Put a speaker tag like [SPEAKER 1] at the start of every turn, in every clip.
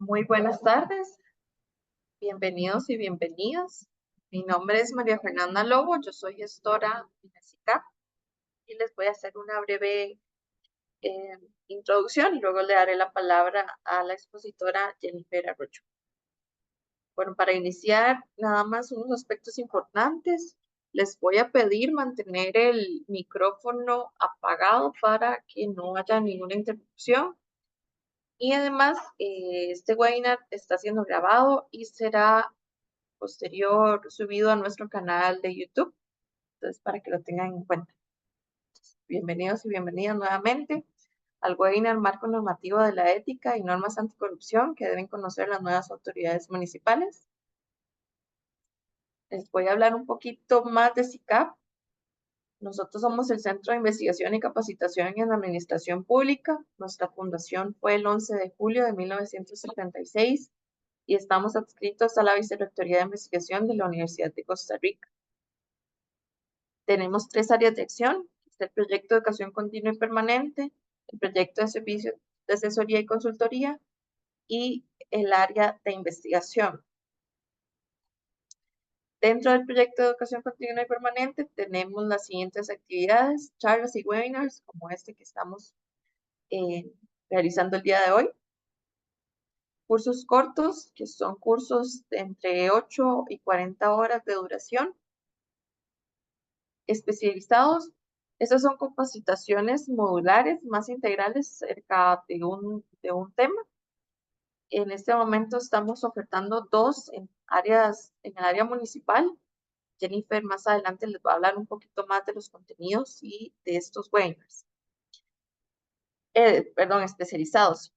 [SPEAKER 1] Muy buenas tardes, bienvenidos y bienvenidas. Mi nombre es María Fernanda Lobo, yo soy gestora en el SICAP y les voy a hacer una breve eh, introducción y luego le daré la palabra a la expositora Jennifer Arroyo. Bueno, para iniciar, nada más unos aspectos importantes. Les voy a pedir mantener el micrófono apagado para que no haya ninguna interrupción. Y además, este webinar está siendo grabado y será posterior subido a nuestro canal de YouTube. Entonces, para que lo tengan en cuenta. Bienvenidos y bienvenidas nuevamente al webinar Marco Normativo de la Ética y Normas Anticorrupción que deben conocer las nuevas autoridades municipales. Les voy a hablar un poquito más de SICAP. Nosotros somos el Centro de Investigación y Capacitación en Administración Pública. Nuestra fundación fue el 11 de julio de 1976 y estamos adscritos a la Vicerrectoría de Investigación de la Universidad de Costa Rica. Tenemos 3 áreas de acción: el proyecto de educación continua y permanente, el proyecto de servicios de asesoría y consultoría y el área de investigación. Dentro del proyecto de educación continua y permanente tenemos las siguientes actividades: charlas y webinars como este que estamos realizando el día de hoy. Cursos cortos, que son cursos de entre 8 y 40 horas de duración. Especializados, estas son capacitaciones modulares más integrales cerca de un tema. En este momento estamos ofertando 2 en el área municipal. Jennifer más adelante les va a hablar un poquito más de los contenidos y de estos webinars. Especializados.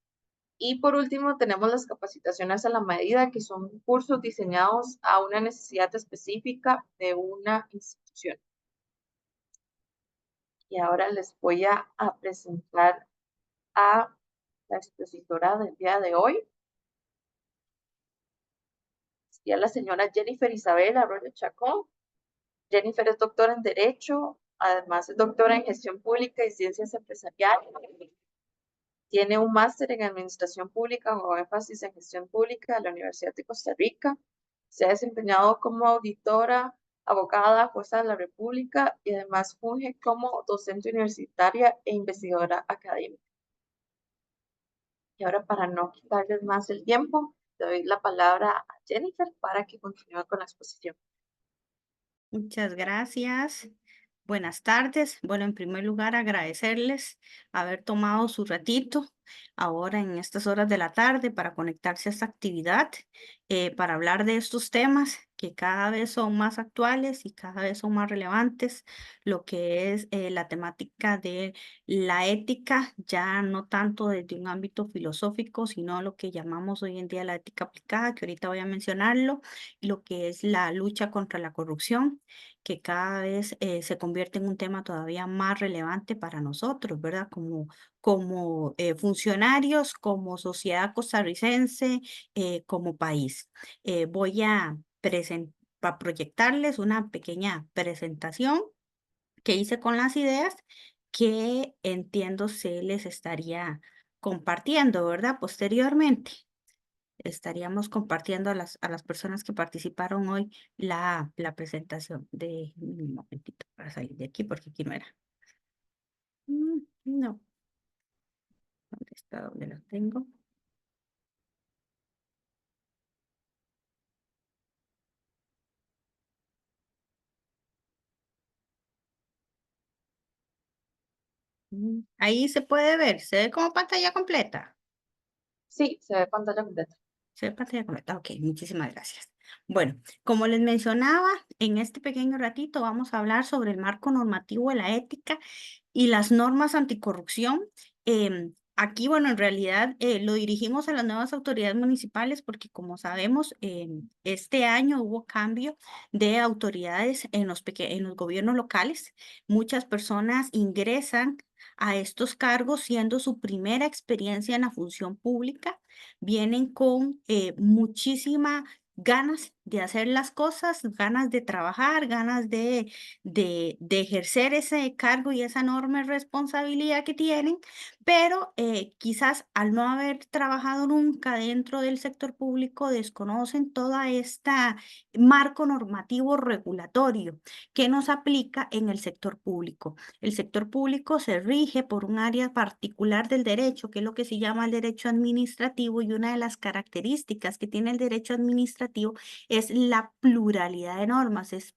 [SPEAKER 1] Y por último tenemos las capacitaciones a la medida, que son cursos diseñados a una necesidad específica de una institución. Y ahora les voy a presentar a la expositora del día de hoy. Y a la señora Jennifer Isabel Arroyo Chacón. Jennifer es doctora en Derecho, además es doctora en Gestión Pública y Ciencias Empresariales. Tiene un máster en Administración Pública con énfasis en Gestión Pública de la Universidad de Costa Rica. Se ha desempeñado como auditora, abogada, jueza de la República y además funge como docente universitaria e investigadora académica. Y ahora, para no quitarles más el tiempo, le doy la palabra a Jennifer para que continúe con la exposición.
[SPEAKER 2] Muchas gracias. Buenas tardes. Bueno, en primer lugar, agradecerles haber tomado su ratito ahora en estas horas de la tarde para conectarse a esta actividad, para hablar de estos temas que cada vez son más actuales y cada vez son más relevantes, lo que es la temática de la ética, ya no tanto desde un ámbito filosófico, sino lo que llamamos hoy en día la ética aplicada, que ahorita voy a mencionarlo, y lo que es la lucha contra la corrupción, que cada vez se convierte en un tema todavía más relevante para nosotros, ¿verdad? Como funcionarios, como sociedad costarricense, como país. Voy a proyectarles una pequeña presentación que hice con las ideas que entiendo se les estaría compartiendo, ¿verdad? Posteriormente estaríamos compartiendo a las personas que participaron hoy la presentación. De un momentito para salir de aquí porque aquí no era. No, ¿dónde está? ¿Dónde lo tengo? Ahí se puede ver, se ve como pantalla completa.
[SPEAKER 1] Sí, se ve pantalla completa.
[SPEAKER 2] Se ve pantalla completa. Ok, muchísimas gracias. Bueno, como les mencionaba, en este pequeño ratito vamos a hablar sobre el marco normativo de la ética y las normas anticorrupción. Aquí, bueno, en realidad lo dirigimos a las nuevas autoridades municipales porque, como sabemos, este año hubo cambio de autoridades en en los gobiernos locales. Muchas personas ingresan a estos cargos siendo su primera experiencia en la función pública. Vienen con muchísima ganas de hacer las cosas, ganas de trabajar, ganas de ejercer ese cargo y esa enorme responsabilidad que tienen, pero quizás al no haber trabajado nunca dentro del sector público desconocen toda esta marco normativo regulatorio que nos aplica en el sector público. El sector público se rige por un área particular del derecho, que es lo que se llama el derecho administrativo, y una de las características que tiene el derecho administrativo es la pluralidad de normas, es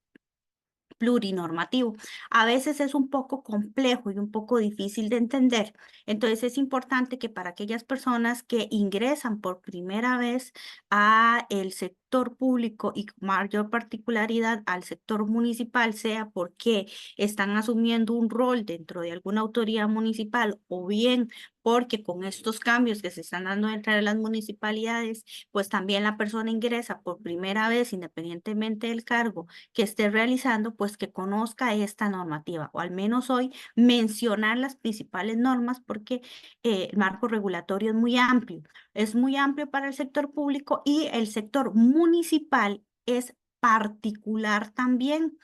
[SPEAKER 2] plurinormativo. A veces es un poco complejo y un poco difícil de entender. Entonces es importante que para aquellas personas que ingresan por primera vez a el sector público y con mayor particularidad al sector municipal, sea porque están asumiendo un rol dentro de alguna autoridad municipal o bien porque con estos cambios que se están dando entre las municipalidades, pues también la persona ingresa por primera vez, independientemente del cargo que esté realizando, pues que conozca esta normativa, o al menos hoy mencionar las principales normas porque el marco regulatorio es muy amplio para el sector público y el sector municipal es particular también.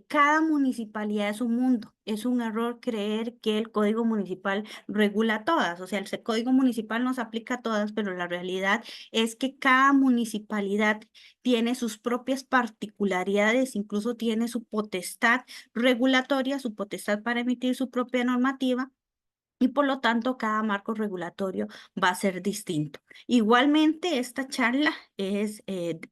[SPEAKER 2] Cada municipalidad es un mundo. Es un error creer que el código municipal regula todas. O sea, el código municipal nos aplica a todas, pero la realidad es que cada municipalidad tiene sus propias particularidades, incluso tiene su potestad regulatoria, su potestad para emitir su propia normativa y por lo tanto cada marco regulatorio va a ser distinto. Igualmente, esta charla es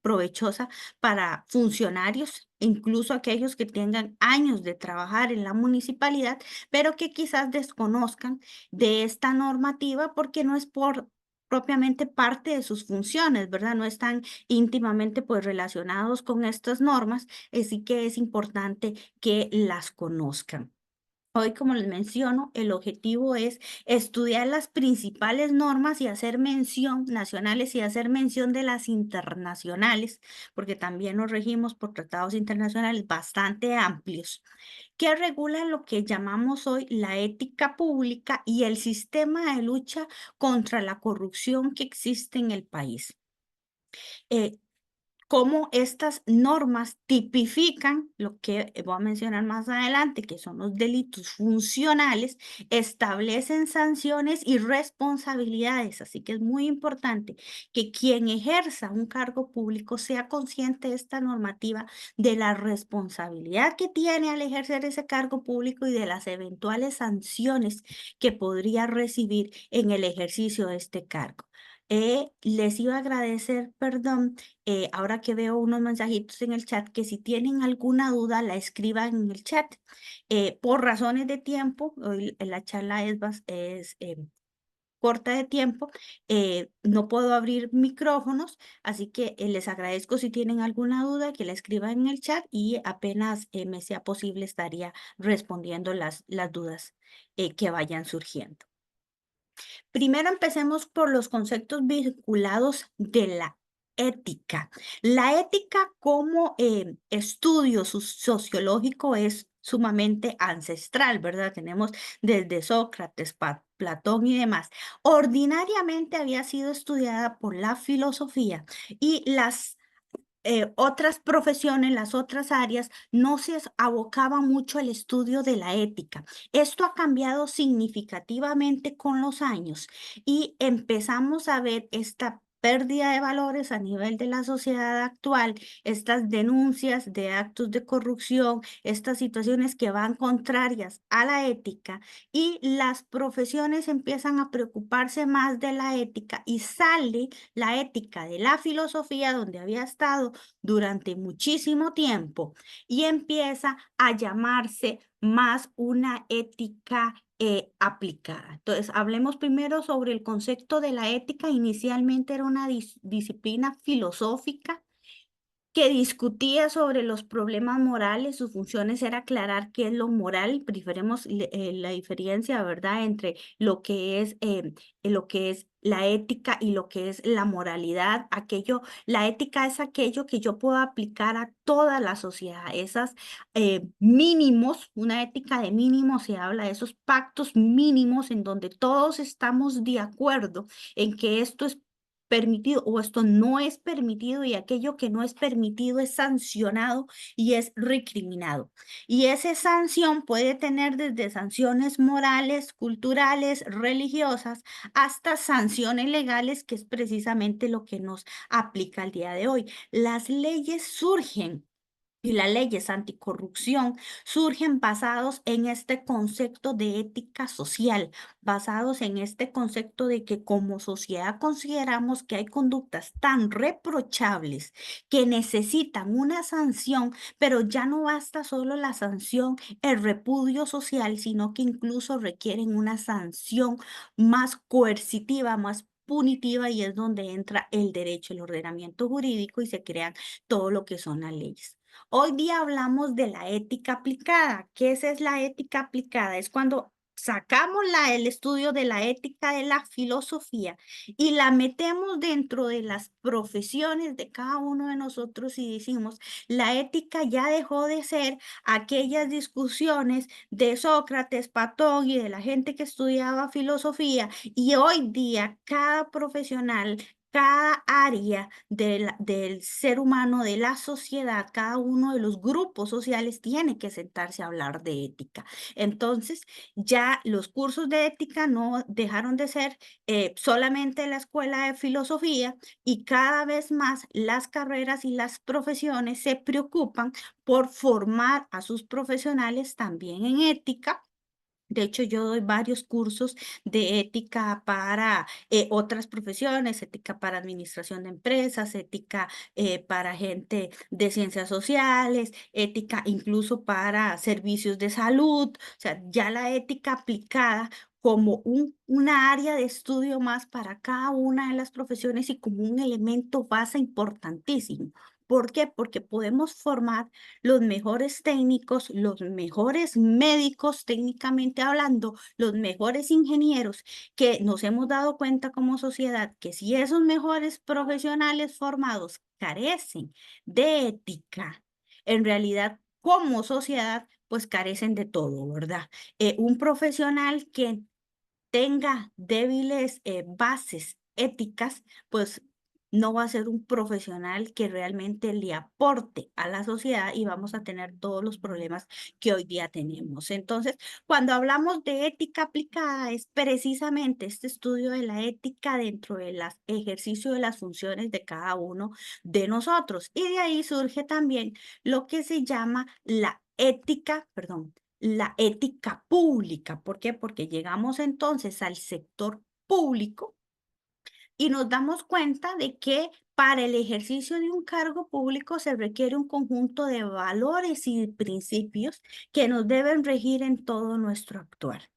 [SPEAKER 2] provechosa para funcionarios, incluso aquellos que tengan años de trabajar en la municipalidad, pero que quizás desconozcan de esta normativa porque no es por propiamente parte de sus funciones, ¿verdad? No están íntimamente pues relacionados con estas normas, así que es importante que las conozcan. Hoy, como les menciono, el objetivo es estudiar las principales normas y hacer mención nacionales y hacer mención de las internacionales, porque también nos regimos por tratados internacionales bastante amplios que regulan lo que llamamos hoy la ética pública y el sistema de lucha contra la corrupción que existe en el país. Eh, Cómo estas normas tipifican lo que voy a mencionar más adelante, que son los delitos funcionales, establecen sanciones y responsabilidades. Así que es muy importante que quien ejerza un cargo público sea consciente de esta normativa, de la responsabilidad que tiene al ejercer ese cargo público y de las eventuales sanciones que podría recibir en el ejercicio de este cargo. Les iba a agradecer, perdón, ahora que veo unos mensajitos en el chat, que si tienen alguna duda la escriban en el chat. Por razones de tiempo, hoy la charla es corta de tiempo, no puedo abrir micrófonos, así que les agradezco si tienen alguna duda que la escriban en el chat y apenas me sea posible estaría respondiendo las dudas que vayan surgiendo. Primero empecemos por los conceptos vinculados de la ética. La ética como estudio sociológico es sumamente ancestral, ¿verdad? Tenemos desde Sócrates, Platón y demás. Ordinariamente había sido estudiada por la filosofía y las otras profesiones, las otras áreas, no se abocaba mucho al estudio de la ética. Esto ha cambiado significativamente con los años y empezamos a ver esta pérdida de valores a nivel de la sociedad actual, estas denuncias de actos de corrupción, estas situaciones que van contrarias a la ética y las profesiones empiezan a preocuparse más de la ética y sale la ética de la filosofía donde había estado durante muchísimo tiempo y empieza a llamarse más una ética aplicada. Entonces, hablemos primero sobre el concepto de la ética. Inicialmente era una disciplina filosófica que discutía sobre los problemas morales. Sus funciones era aclarar qué es lo moral. Preferimos la diferencia, ¿verdad?, entre lo que es la ética y lo que es la moralidad. La ética es aquello que yo puedo aplicar a toda la sociedad. Esas mínimos, una ética de mínimos, se habla de esos pactos mínimos en donde todos estamos de acuerdo en que esto es permitido o esto no es permitido y aquello que no es permitido es sancionado y es recriminado. Y esa sanción puede tener desde sanciones morales, culturales, religiosas, hasta sanciones legales, que es precisamente lo que nos aplica el día de hoy. Las leyes surgen y las leyes anticorrupción surgen basados en este concepto de ética social, basados en este concepto de que como sociedad consideramos que hay conductas tan reprochables que necesitan una sanción, pero ya no basta solo la sanción, el repudio social, sino que incluso requieren una sanción más coercitiva, más punitiva, y es donde entra el derecho, el ordenamiento jurídico, y se crean todo lo que son las leyes. Hoy día hablamos de la ética aplicada. ¿Qué es la ética aplicada? Es cuando sacamos el estudio de la ética de la filosofía y la metemos dentro de las profesiones de cada uno de nosotros y decimos, la ética ya dejó de ser aquellas discusiones de Sócrates, Platón y de la gente que estudiaba filosofía, y hoy día cada profesional, cada área del ser humano, de la sociedad, cada uno de los grupos sociales tiene que sentarse a hablar de ética. Entonces, ya los cursos de ética no dejaron de ser solamente en la escuela de filosofía, y cada vez más las carreras y las profesiones se preocupan por formar a sus profesionales también en ética. De hecho, yo doy varios cursos de ética para otras profesiones, ética para administración de empresas, ética para gente de ciencias sociales, ética incluso para servicios de salud. O sea, ya la ética aplicada como una área de estudio más para cada una de las profesiones y como un elemento base importantísimo. ¿Por qué? Porque podemos formar los mejores técnicos, los mejores médicos técnicamente hablando, los mejores ingenieros, que nos hemos dado cuenta como sociedad que si esos mejores profesionales formados carecen de ética, en realidad como sociedad, pues carecen de todo, ¿verdad? Un profesional que tenga débiles bases éticas, pues no va a ser un profesional que realmente le aporte a la sociedad, y vamos a tener todos los problemas que hoy día tenemos. Entonces, cuando hablamos de ética aplicada, es precisamente este estudio de la ética dentro del ejercicio de las funciones de cada uno de nosotros. Y de ahí surge también lo que se llama la ética, perdón, la ética pública. ¿Por qué? Porque llegamos entonces al sector público y nos damos cuenta de que para el ejercicio de un cargo público se requiere un conjunto de valores y principios que nos deben regir en todo nuestro actuar.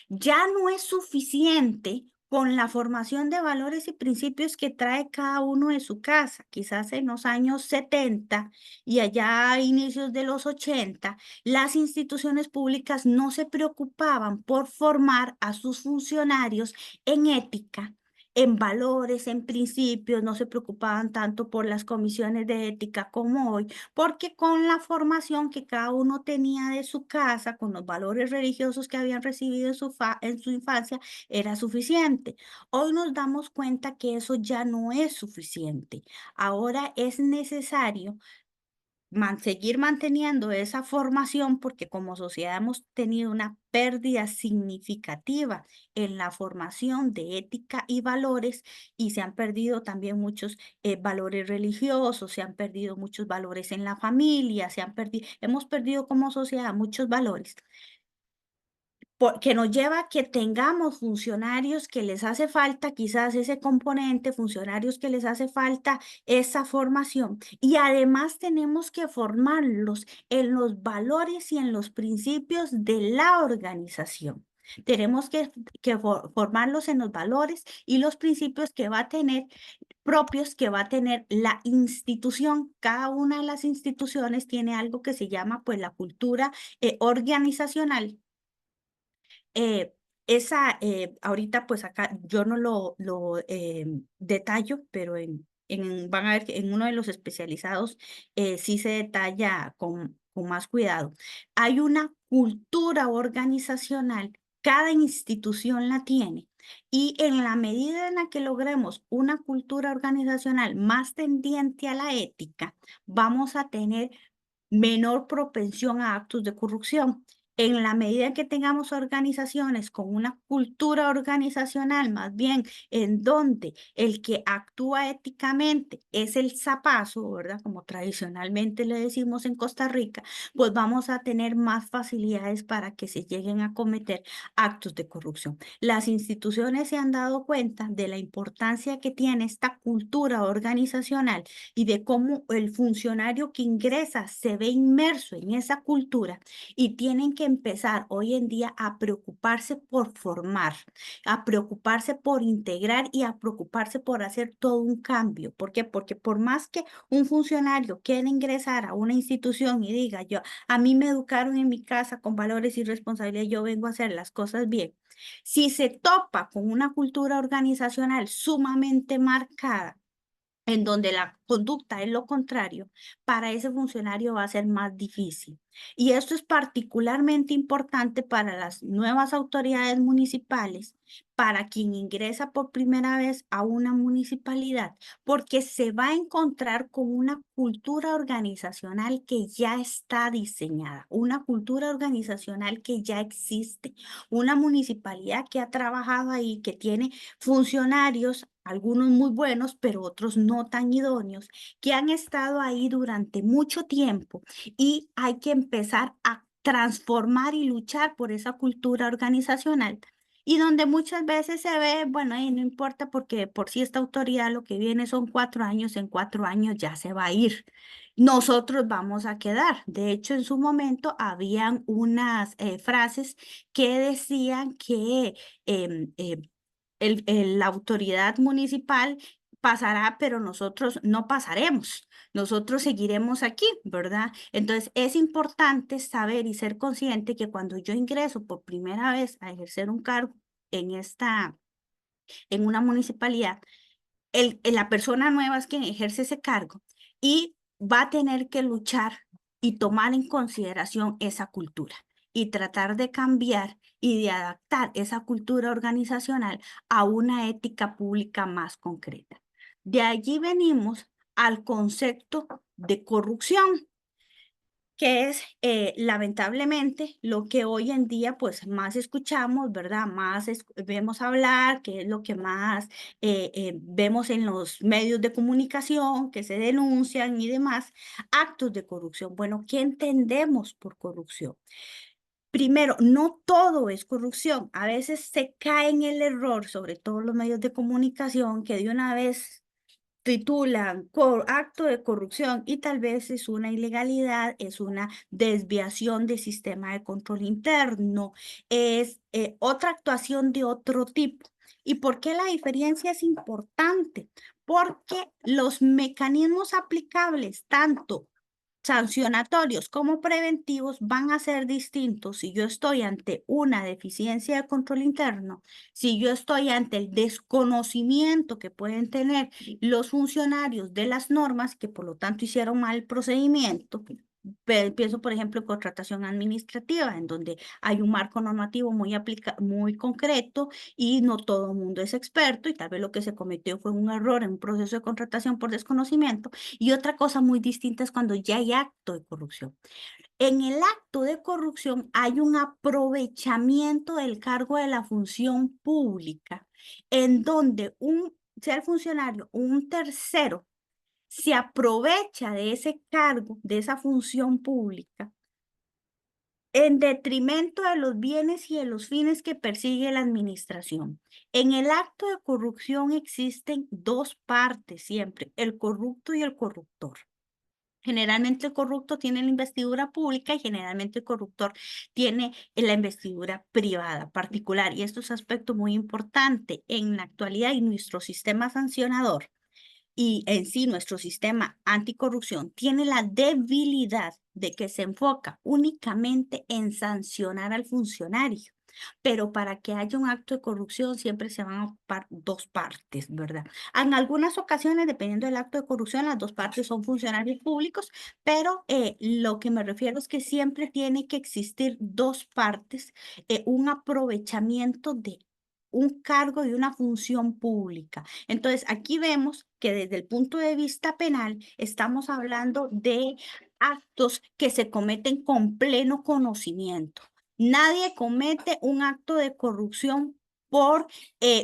[SPEAKER 2] Ya no es suficiente con la formación de valores y principios que trae cada uno de su casa. Quizás en los años 70 y allá a inicios de los 80, las instituciones públicas no se preocupaban por formar a sus funcionarios en ética, en valores, en principios, no se preocupaban tanto por las comisiones de ética como hoy, porque con la formación que cada uno tenía de su casa, con los valores religiosos que habían recibido en su infancia, era suficiente. Hoy nos damos cuenta que eso ya no es suficiente. Ahora es necesario seguir manteniendo esa formación, porque como sociedad hemos tenido una pérdida significativa en la formación de ética y valores, y se han perdido también muchos valores religiosos, se han perdido muchos valores en la familia, hemos perdido como sociedad muchos valores, que nos lleva a que tengamos funcionarios que les hace falta quizás ese componente, funcionarios que les hace falta esa formación. Y además tenemos que formarlos en los valores y en los principios de la organización. Tenemos que formarlos en los valores y los principios que va a tener propios, que va a tener la institución. Cada una de las instituciones tiene algo que se llama pues la cultura organizacional. eh, Ahorita pues acá yo no lo detallo, pero van a ver que en uno de los especializados sí se detalla con más cuidado. Hay una cultura organizacional, cada institución la tiene, Y en la medida en la que logremos una cultura organizacional más tendiente a la ética, vamos a tener menor propensión a actos de corrupción. En la medida en que tengamos organizaciones con una cultura organizacional, más bien en donde el que actúa éticamente es el zapazo, ¿verdad? Como tradicionalmente le decimos en Costa Rica, pues vamos a tener más facilidades para que se lleguen a cometer actos de corrupción. Las instituciones se han dado cuenta de la importancia que tiene esta cultura organizacional y de cómo el funcionario que ingresa se ve inmerso en esa cultura y tienen que empezar hoy en día a preocuparse por formar, a preocuparse por integrar y a preocuparse por hacer todo un cambio. ¿Por qué? Porque por más que un funcionario quiera ingresar a una institución y diga, yo, a mí me educaron en mi casa con valores y responsabilidad, yo vengo a hacer las cosas bien. Si se topa con una cultura organizacional sumamente marcada, en donde la conducta es lo contrario, para ese funcionario va a ser más difícil. Y esto es particularmente importante para las nuevas autoridades municipales, para quien ingresa por primera vez a una municipalidad, porque se va a encontrar con una cultura organizacional que ya está diseñada, una cultura organizacional que ya existe, una municipalidad que ha trabajado ahí, que tiene funcionarios, algunos muy buenos, pero otros no tan idóneos, que han estado ahí durante mucho tiempo y hay que empezar a transformar y luchar por esa cultura organizacional. Y donde muchas veces se ve, bueno, ahí no importa porque por si esta autoridad lo que viene son 4 años, en 4 años ya se va a ir. Nosotros vamos a quedar. De hecho, en su momento habían unas frases que decían que la autoridad municipal pasará, pero nosotros no pasaremos. Nosotros seguiremos aquí, ¿verdad? Entonces, es importante saber y ser consciente que cuando yo ingreso por primera vez a ejercer un cargo en en una municipalidad, la persona nueva es quien ejerce ese cargo y va a tener que luchar y tomar en consideración esa cultura y tratar de cambiar y de adaptar esa cultura organizacional a una ética pública más concreta. De allí venimos al concepto de corrupción, que es lamentablemente lo que hoy en día pues más escuchamos, ¿verdad? Más vemos hablar, que es lo que más vemos en los medios de comunicación, que se denuncian y demás, actos de corrupción. Bueno, ¿qué entendemos por corrupción? Primero, no todo es corrupción. A veces se cae en el error, sobre todo los medios de comunicación, que de una vez titulan acto de corrupción y tal vez es una ilegalidad, es una desviación del sistema de control interno, es otra actuación de otro tipo. ¿Y por qué la diferencia es importante? Porque los mecanismos aplicables, tanto sancionatorios como preventivos, van a ser distintos si yo estoy ante una deficiencia de control interno, si yo estoy ante el desconocimiento que pueden tener los funcionarios de las normas, que por lo tanto hicieron mal el procedimiento. Pienso, por ejemplo, en contratación administrativa, en donde hay un marco normativo muy concreto y no todo el mundo es experto y tal vez lo que se cometió fue un error en un proceso de contratación por desconocimiento. Y otra cosa muy distinta es cuando ya hay acto de corrupción. En el acto de corrupción hay un aprovechamiento del cargo de la función pública, en donde sea el funcionario, un tercero, se aprovecha de ese cargo, de esa función pública, en detrimento de los bienes y de los fines que persigue la administración. En el acto de corrupción existen dos partes siempre, el corrupto y el corruptor. Generalmente el corrupto tiene la investidura pública y generalmente el corruptor tiene la investidura privada particular. Y esto es un aspecto muy importante en la actualidad y nuestro sistema sancionador y en sí nuestro sistema anticorrupción tiene la debilidad de que se enfoca únicamente en sancionar al funcionario. Pero para que haya un acto de corrupción siempre se van a ocupar dos partes, ¿verdad? En algunas ocasiones, dependiendo del acto de corrupción, las dos partes son funcionarios públicos, pero lo que me refiero es que siempre tiene que existir dos partes, un aprovechamiento de un cargo y una función pública. Entonces, aquí vemos que desde el punto de vista penal estamos hablando de actos que se cometen con pleno conocimiento. Nadie comete un acto de corrupción por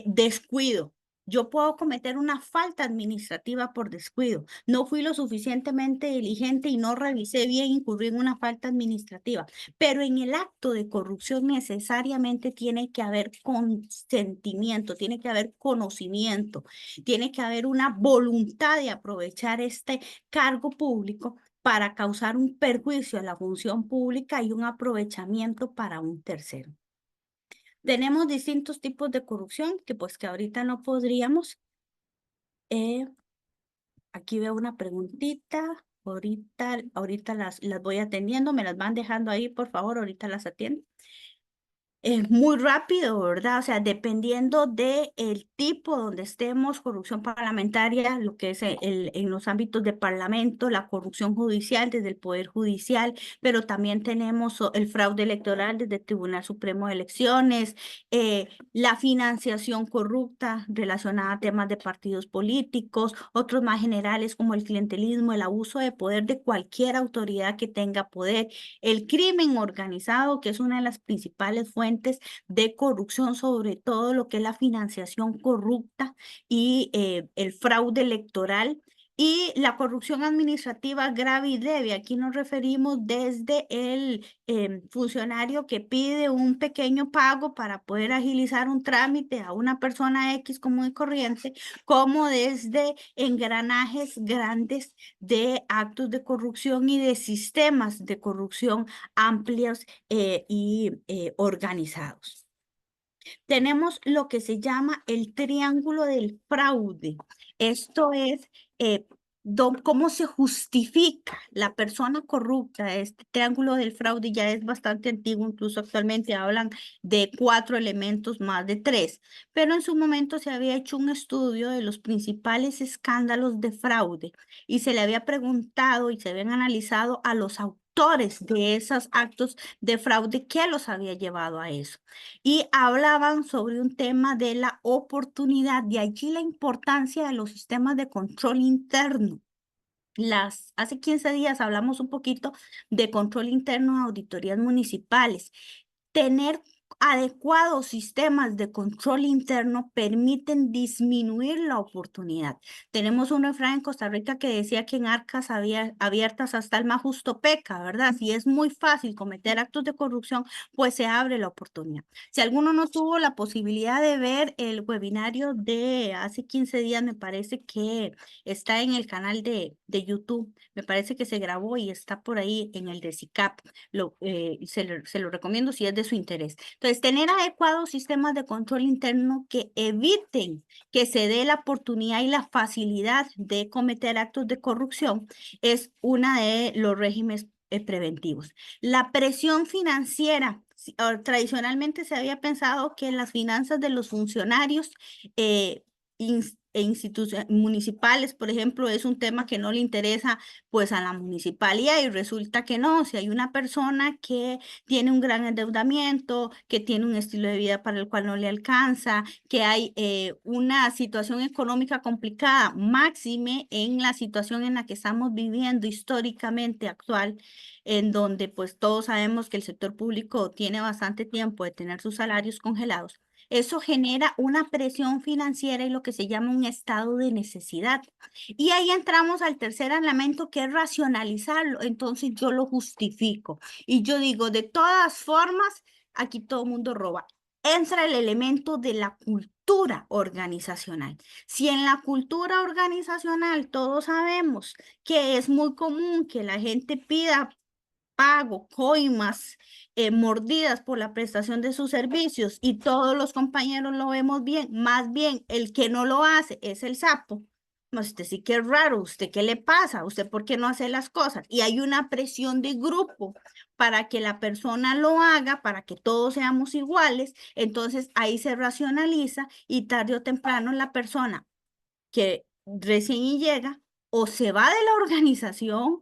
[SPEAKER 2] descuido. Yo puedo cometer una falta administrativa por descuido. No fui lo suficientemente diligente y no revisé bien, incurrí en una falta administrativa. Pero en el acto de corrupción necesariamente tiene que haber consentimiento, tiene que haber conocimiento, tiene que haber una voluntad de aprovechar este cargo público para causar un perjuicio a la función pública y un aprovechamiento para un tercero. Tenemos distintos tipos de corrupción que ahorita no podríamos. eh, Aquí veo una preguntita. Ahorita las voy atendiendo. Me las van dejando ahí, por favor. Ahorita las atiendo. Es muy rápido, ¿verdad? O sea, dependiendo de el tipo donde estemos, corrupción parlamentaria, lo que es en los ámbitos de parlamento, la corrupción judicial desde el Poder Judicial, pero también tenemos el fraude electoral desde el Tribunal Supremo de Elecciones, la financiación corrupta relacionada a temas de partidos políticos, otros más generales como el clientelismo, el abuso de poder de cualquier autoridad que tenga poder, el crimen organizado, que es una de las principales fuentes de corrupción, sobre todo lo que es la financiación corrupta y el fraude electoral. Y la corrupción administrativa grave y leve, aquí nos referimos desde el funcionario que pide un pequeño pago para poder agilizar un trámite a una persona X común y corriente, como desde engranajes grandes de actos de corrupción y de sistemas de corrupción amplios y organizados. Tenemos lo que se llama el triángulo del fraude. Esto es cómo se justifica la persona corrupta. Este triángulo del fraude ya es bastante antiguo, incluso actualmente hablan de 4 elementos más de 3, pero en su momento se había hecho un estudio de los principales escándalos de fraude y se le había preguntado y se habían analizado a los autores de esos actos de fraude qué los había llevado a eso y hablaban sobre un tema de la oportunidad, de allí la importancia de los sistemas de control interno. Hace 15 días hablamos un poquito de control interno de auditorías municipales. Tener adecuados sistemas de control interno permiten disminuir la oportunidad. Tenemos un refrán en Costa Rica que decía que en arcas abiertas hasta el más justo peca, ¿verdad? Si es muy fácil cometer actos de corrupción, pues se abre la oportunidad. Si alguno no tuvo la posibilidad de ver el webinario de hace 15 días, me parece que está en el canal de YouTube. Me parece que se grabó y está por ahí en el de SICAP. Se lo recomiendo si es de su interés. Entonces, tener adecuados sistemas de control interno que eviten que se dé la oportunidad y la facilidad de cometer actos de corrupción es una de los regímenes preventivos. La presión financiera. Tradicionalmente se había pensado que las finanzas de los funcionarios instituciones municipales, por ejemplo, es un tema que no le interesa pues a la municipalidad y resulta que no, si hay una persona que tiene un gran endeudamiento, que tiene un estilo de vida para el cual no le alcanza, que hay una situación económica complicada, máxime en la situación en la que estamos viviendo históricamente actual, en donde pues todos sabemos que el sector público tiene bastante tiempo de tener sus salarios congelados. Eso genera una presión financiera y lo que se llama un estado de necesidad. Y ahí entramos al tercer elemento que es racionalizarlo. Entonces yo lo justifico. Y yo digo, de todas formas, aquí todo el mundo roba. Entra el elemento de la cultura organizacional. Si en la cultura organizacional todos sabemos que es muy común que la gente pida pago, coimas, mordidas por la prestación de sus servicios y todos los compañeros lo vemos bien, más bien el que no lo hace es el sapo. No, usted sí que es raro, ¿usted qué le pasa? ¿Usted por qué no hace las cosas? Y hay una presión de grupo para que la persona lo haga, para que todos seamos iguales, entonces ahí se racionaliza y tarde o temprano la persona que recién llega o se va de la organización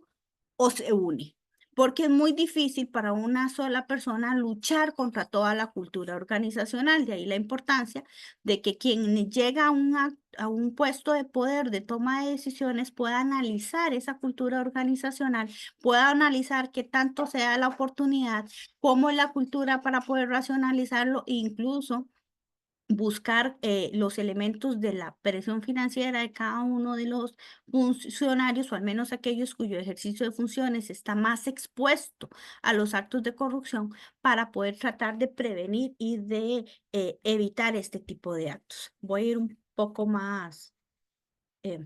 [SPEAKER 2] o se une. porque es muy difícil para una sola persona luchar contra toda la cultura organizacional. De ahí la importancia de que quien llega a un puesto de poder, de toma de decisiones, pueda analizar esa cultura organizacional, pueda analizar qué tanto se da la oportunidad, cómo es la cultura para poder racionalizarlo, e incluso buscar los elementos de la presión financiera de cada uno de los funcionarios, o al menos aquellos cuyo ejercicio de funciones está más expuesto a los actos de corrupción, para poder tratar de prevenir y de evitar este tipo de actos. Voy a ir un poco más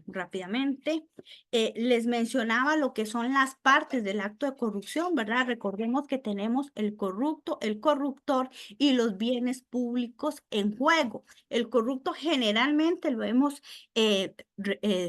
[SPEAKER 2] rápidamente. Les mencionaba lo que son las partes del acto de corrupción, ¿verdad? Recordemos que tenemos el corrupto, el corruptor y los bienes públicos en juego. El corrupto generalmente lo hemos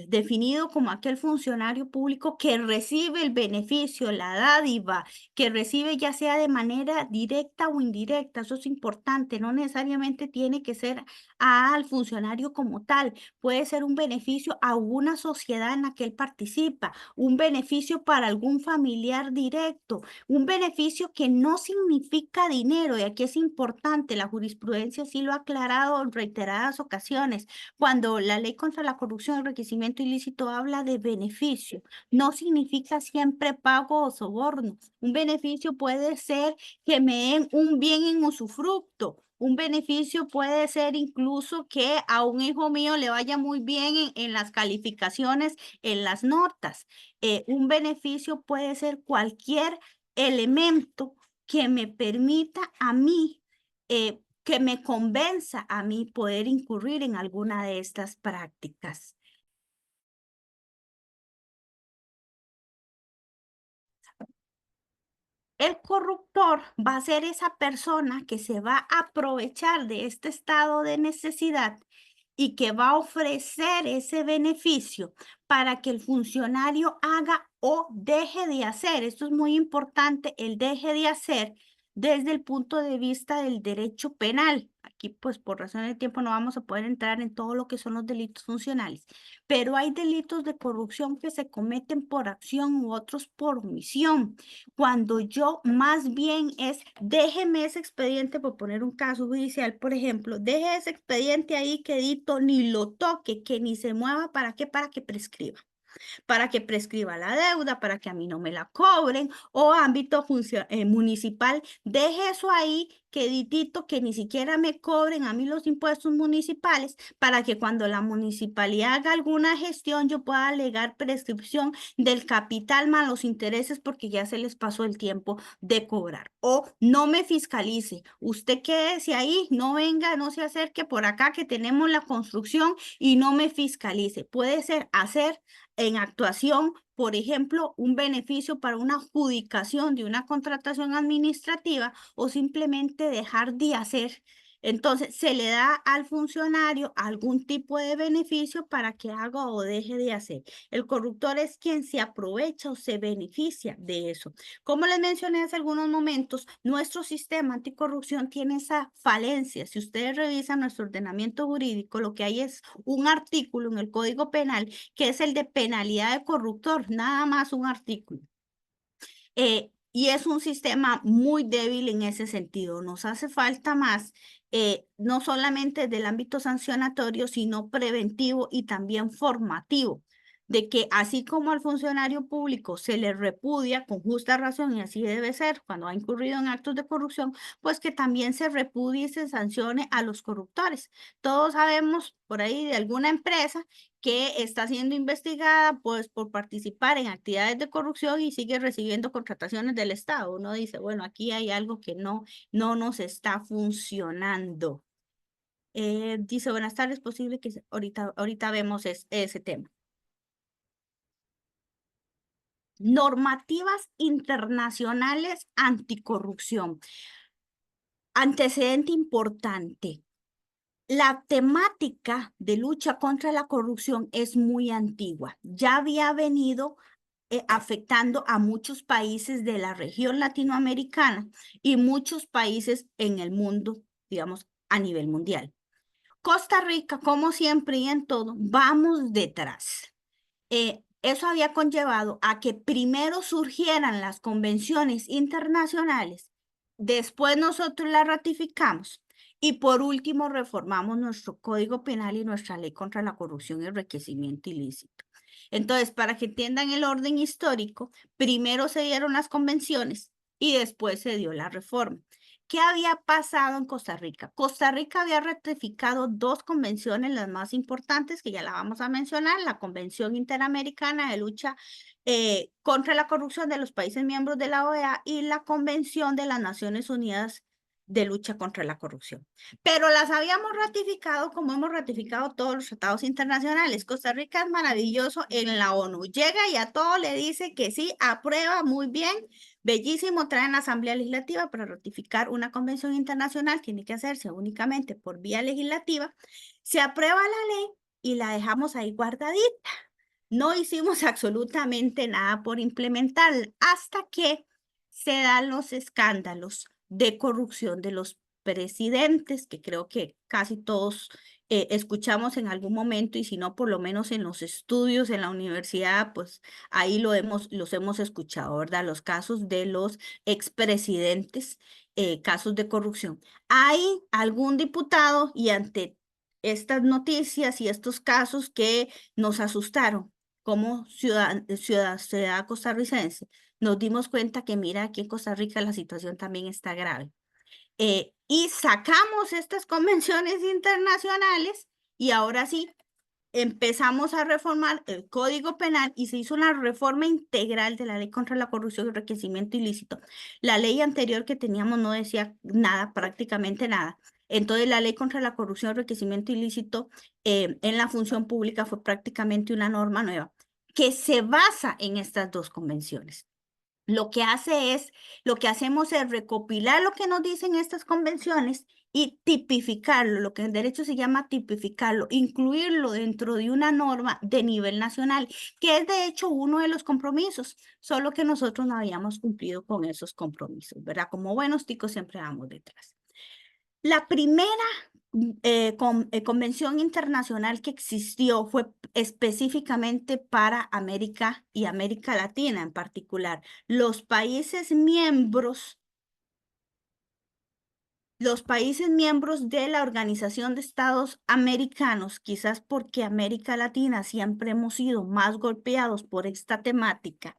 [SPEAKER 2] definido como aquel funcionario público que recibe el beneficio, la dádiva, que recibe ya sea de manera directa o indirecta. Eso es importante, no necesariamente tiene que ser al funcionario como tal, puede ser un beneficio a una sociedad en la que él participa, un beneficio para algún familiar directo, un beneficio que no significa dinero. Y aquí es importante, la jurisprudencia sí lo ha aclarado en reiteradas ocasiones. Cuando la ley contra la corrupción y el enriquecimiento ilícito habla de beneficio, no significa siempre pago o soborno. Un beneficio puede ser que me den un bien en usufructo. Un beneficio puede ser incluso que a un hijo mío le vaya muy bien en las calificaciones, en las notas. Un beneficio puede ser cualquier elemento que me permita a mí, que me convenza a mí poder incurrir en alguna de estas prácticas. El corruptor va a ser esa persona que se va a aprovechar de este estado de necesidad y que va a ofrecer ese beneficio para que el funcionario haga o deje de hacer. Esto es muy importante, el deje de hacer desde el punto de vista del derecho penal. Aquí, pues, por razones de tiempo no vamos a poder entrar en todo lo que son los delitos funcionales, pero hay delitos de corrupción que se cometen por acción u otros por omisión. Cuando yo más bien es, déjeme ese expediente, por poner un caso judicial, por ejemplo, deje ese expediente ahí quedito, ni lo toque, que ni se mueva. ¿Para qué? Para que prescriba, para que prescriba la deuda, para que a mí no me la cobren, o ámbito municipal, deje eso ahí queditito, que ni siquiera me cobren a mí los impuestos municipales, para que cuando la municipalidad haga alguna gestión yo pueda alegar prescripción del capital más los intereses, porque ya se les pasó el tiempo de cobrar. O no me fiscalice, usted quédese ahí, no venga, no se acerque por acá que tenemos la construcción, y no me fiscalice. Puede ser hacer en actuación, por ejemplo, un beneficio para una adjudicación de una contratación administrativa, o simplemente dejar de hacer. Entonces, se le da al funcionario algún tipo de beneficio para que haga o deje de hacer. El corruptor es quien se aprovecha o se beneficia de eso. Como les mencioné hace algunos momentos, nuestro sistema anticorrupción tiene esa falencia. Si ustedes revisan nuestro ordenamiento jurídico, lo que hay es un artículo en el Código Penal que es el de penalidad de corruptor, nada más un artículo. Y es un sistema muy débil en ese sentido. Nos hace falta más, no solamente del ámbito sancionatorio, sino preventivo y también formativo, de que así como al funcionario público se le repudia con justa razón, y así debe ser cuando ha incurrido en actos de corrupción, pues que también se repudie y se sancione a los corruptores. Todos sabemos por ahí de alguna empresa que está siendo investigada, pues, por participar en actividades de corrupción y sigue recibiendo contrataciones del Estado. Uno dice, bueno, aquí hay algo que no nos está funcionando. Dice, buenas tardes, posible que ahorita vemos ese tema. Normativas internacionales anticorrupción. Antecedente importante. La temática de lucha contra la corrupción es muy antigua. Ya había venido afectando a muchos países de la región latinoamericana y muchos países en el mundo, digamos, a nivel mundial. Costa Rica, como siempre y en todo, vamos detrás. eso había conllevado a que primero surgieran las convenciones internacionales, después nosotros las ratificamos y por último reformamos nuestro Código Penal y nuestra Ley contra la Corrupción y Enriquecimiento Ilícito. Entonces, para que entiendan el orden histórico, primero se dieron las convenciones y después se dio la reforma. ¿Qué había pasado en Costa Rica? Costa Rica había ratificado dos convenciones, las más importantes, que ya la vamos a mencionar, la Convención Interamericana de Lucha contra la Corrupción de los países miembros de la OEA y la Convención de las Naciones Unidas de Lucha contra la Corrupción. Pero las habíamos ratificado como hemos ratificado todos los tratados internacionales. Costa Rica es maravilloso en la ONU. Llega y a todo le dice que sí, aprueba muy bien. Bellísimo, traen la Asamblea Legislativa para ratificar una convención internacional, tiene que hacerse únicamente por vía legislativa. Se aprueba la ley y la dejamos ahí guardadita. No hicimos absolutamente nada por implementarla hasta que se dan los escándalos de corrupción de los presidentes, que creo que casi todos escuchamos en algún momento, y si no, por lo menos en los estudios en la universidad, pues ahí los hemos escuchado, ¿verdad? Los casos de los expresidentes, casos de corrupción. ¿Hay algún diputado y ante estas noticias y estos casos que nos asustaron como ciudad costarricense? Nos dimos cuenta que mira, aquí en Costa Rica la situación también está grave. Y sacamos estas convenciones internacionales y ahora sí empezamos a reformar el Código Penal y se hizo una reforma integral de la Ley contra la Corrupción y Enriquecimiento Ilícito. La ley anterior que teníamos no decía nada, prácticamente nada. Entonces, la Ley contra la Corrupción y Enriquecimiento Ilícito en la función pública fue prácticamente una norma nueva que se basa en estas dos convenciones. Lo que hacemos es recopilar lo que nos dicen estas convenciones y tipificarlo, lo que en derecho se llama tipificarlo, incluirlo dentro de una norma de nivel nacional, que es de hecho uno de los compromisos, solo que nosotros no habíamos cumplido con esos compromisos, ¿verdad? Como buenos ticos siempre vamos detrás. La primera convención internacional que existió fue específicamente para América y América Latina en particular. Los países miembros de la Organización de Estados Americanos, quizás porque América Latina siempre hemos sido más golpeados por esta temática,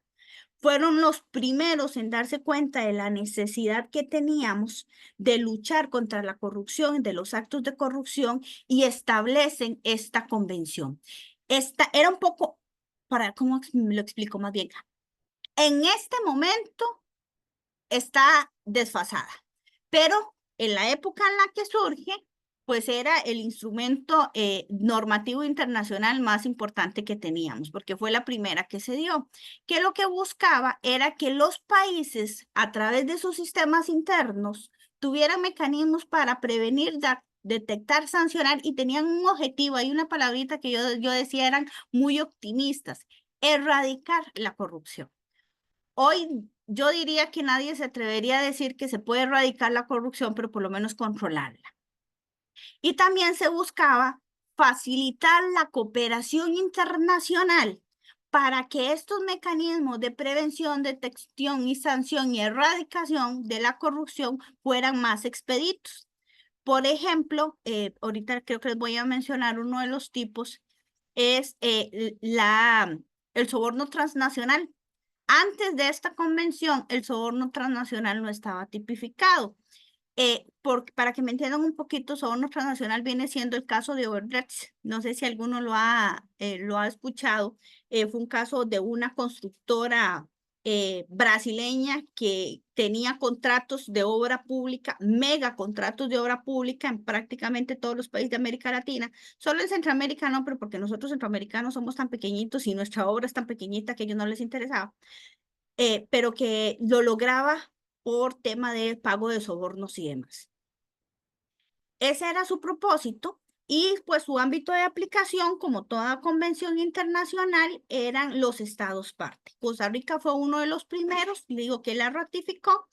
[SPEAKER 2] fueron los primeros en darse cuenta de la necesidad que teníamos de luchar contra la corrupción, de los actos de corrupción, y establecen esta convención. Esta era un poco, ¿cómo lo explico más bien? En este momento está desfasada, pero en la época en la que surge, pues era el instrumento normativo internacional más importante que teníamos, porque fue la primera que se dio, que lo que buscaba era que los países, a través de sus sistemas internos, tuvieran mecanismos para prevenir, detectar, sancionar, y tenían un objetivo, hay una palabrita que yo decía, eran muy optimistas: erradicar la corrupción. Hoy yo diría que nadie se atrevería a decir que se puede erradicar la corrupción, pero por lo menos controlarla. Y también se buscaba facilitar la cooperación internacional para que estos mecanismos de prevención, detección y sanción y erradicación de la corrupción fueran más expeditos. Por ejemplo, ahorita creo que les voy a mencionar uno de los tipos, es el soborno transnacional. Antes de esta convención, el soborno transnacional no estaba tipificado. Para que me entiendan un poquito, soborno transnacional viene siendo el caso de Odebrecht. No sé si alguno lo ha escuchado. Fue un caso de una constructora brasileña que tenía contratos de obra pública, mega contratos de obra pública en prácticamente todos los países de América Latina. Solo en Centroamérica no, pero porque nosotros centroamericanos somos tan pequeñitos y nuestra obra es tan pequeñita que a ellos no les interesaba. Pero que lo lograba por tema de pago de sobornos y demás. Ese era su propósito y pues su ámbito de aplicación, como toda convención internacional, eran los estados parte. Costa Rica fue uno de los primeros, digo que la ratificó,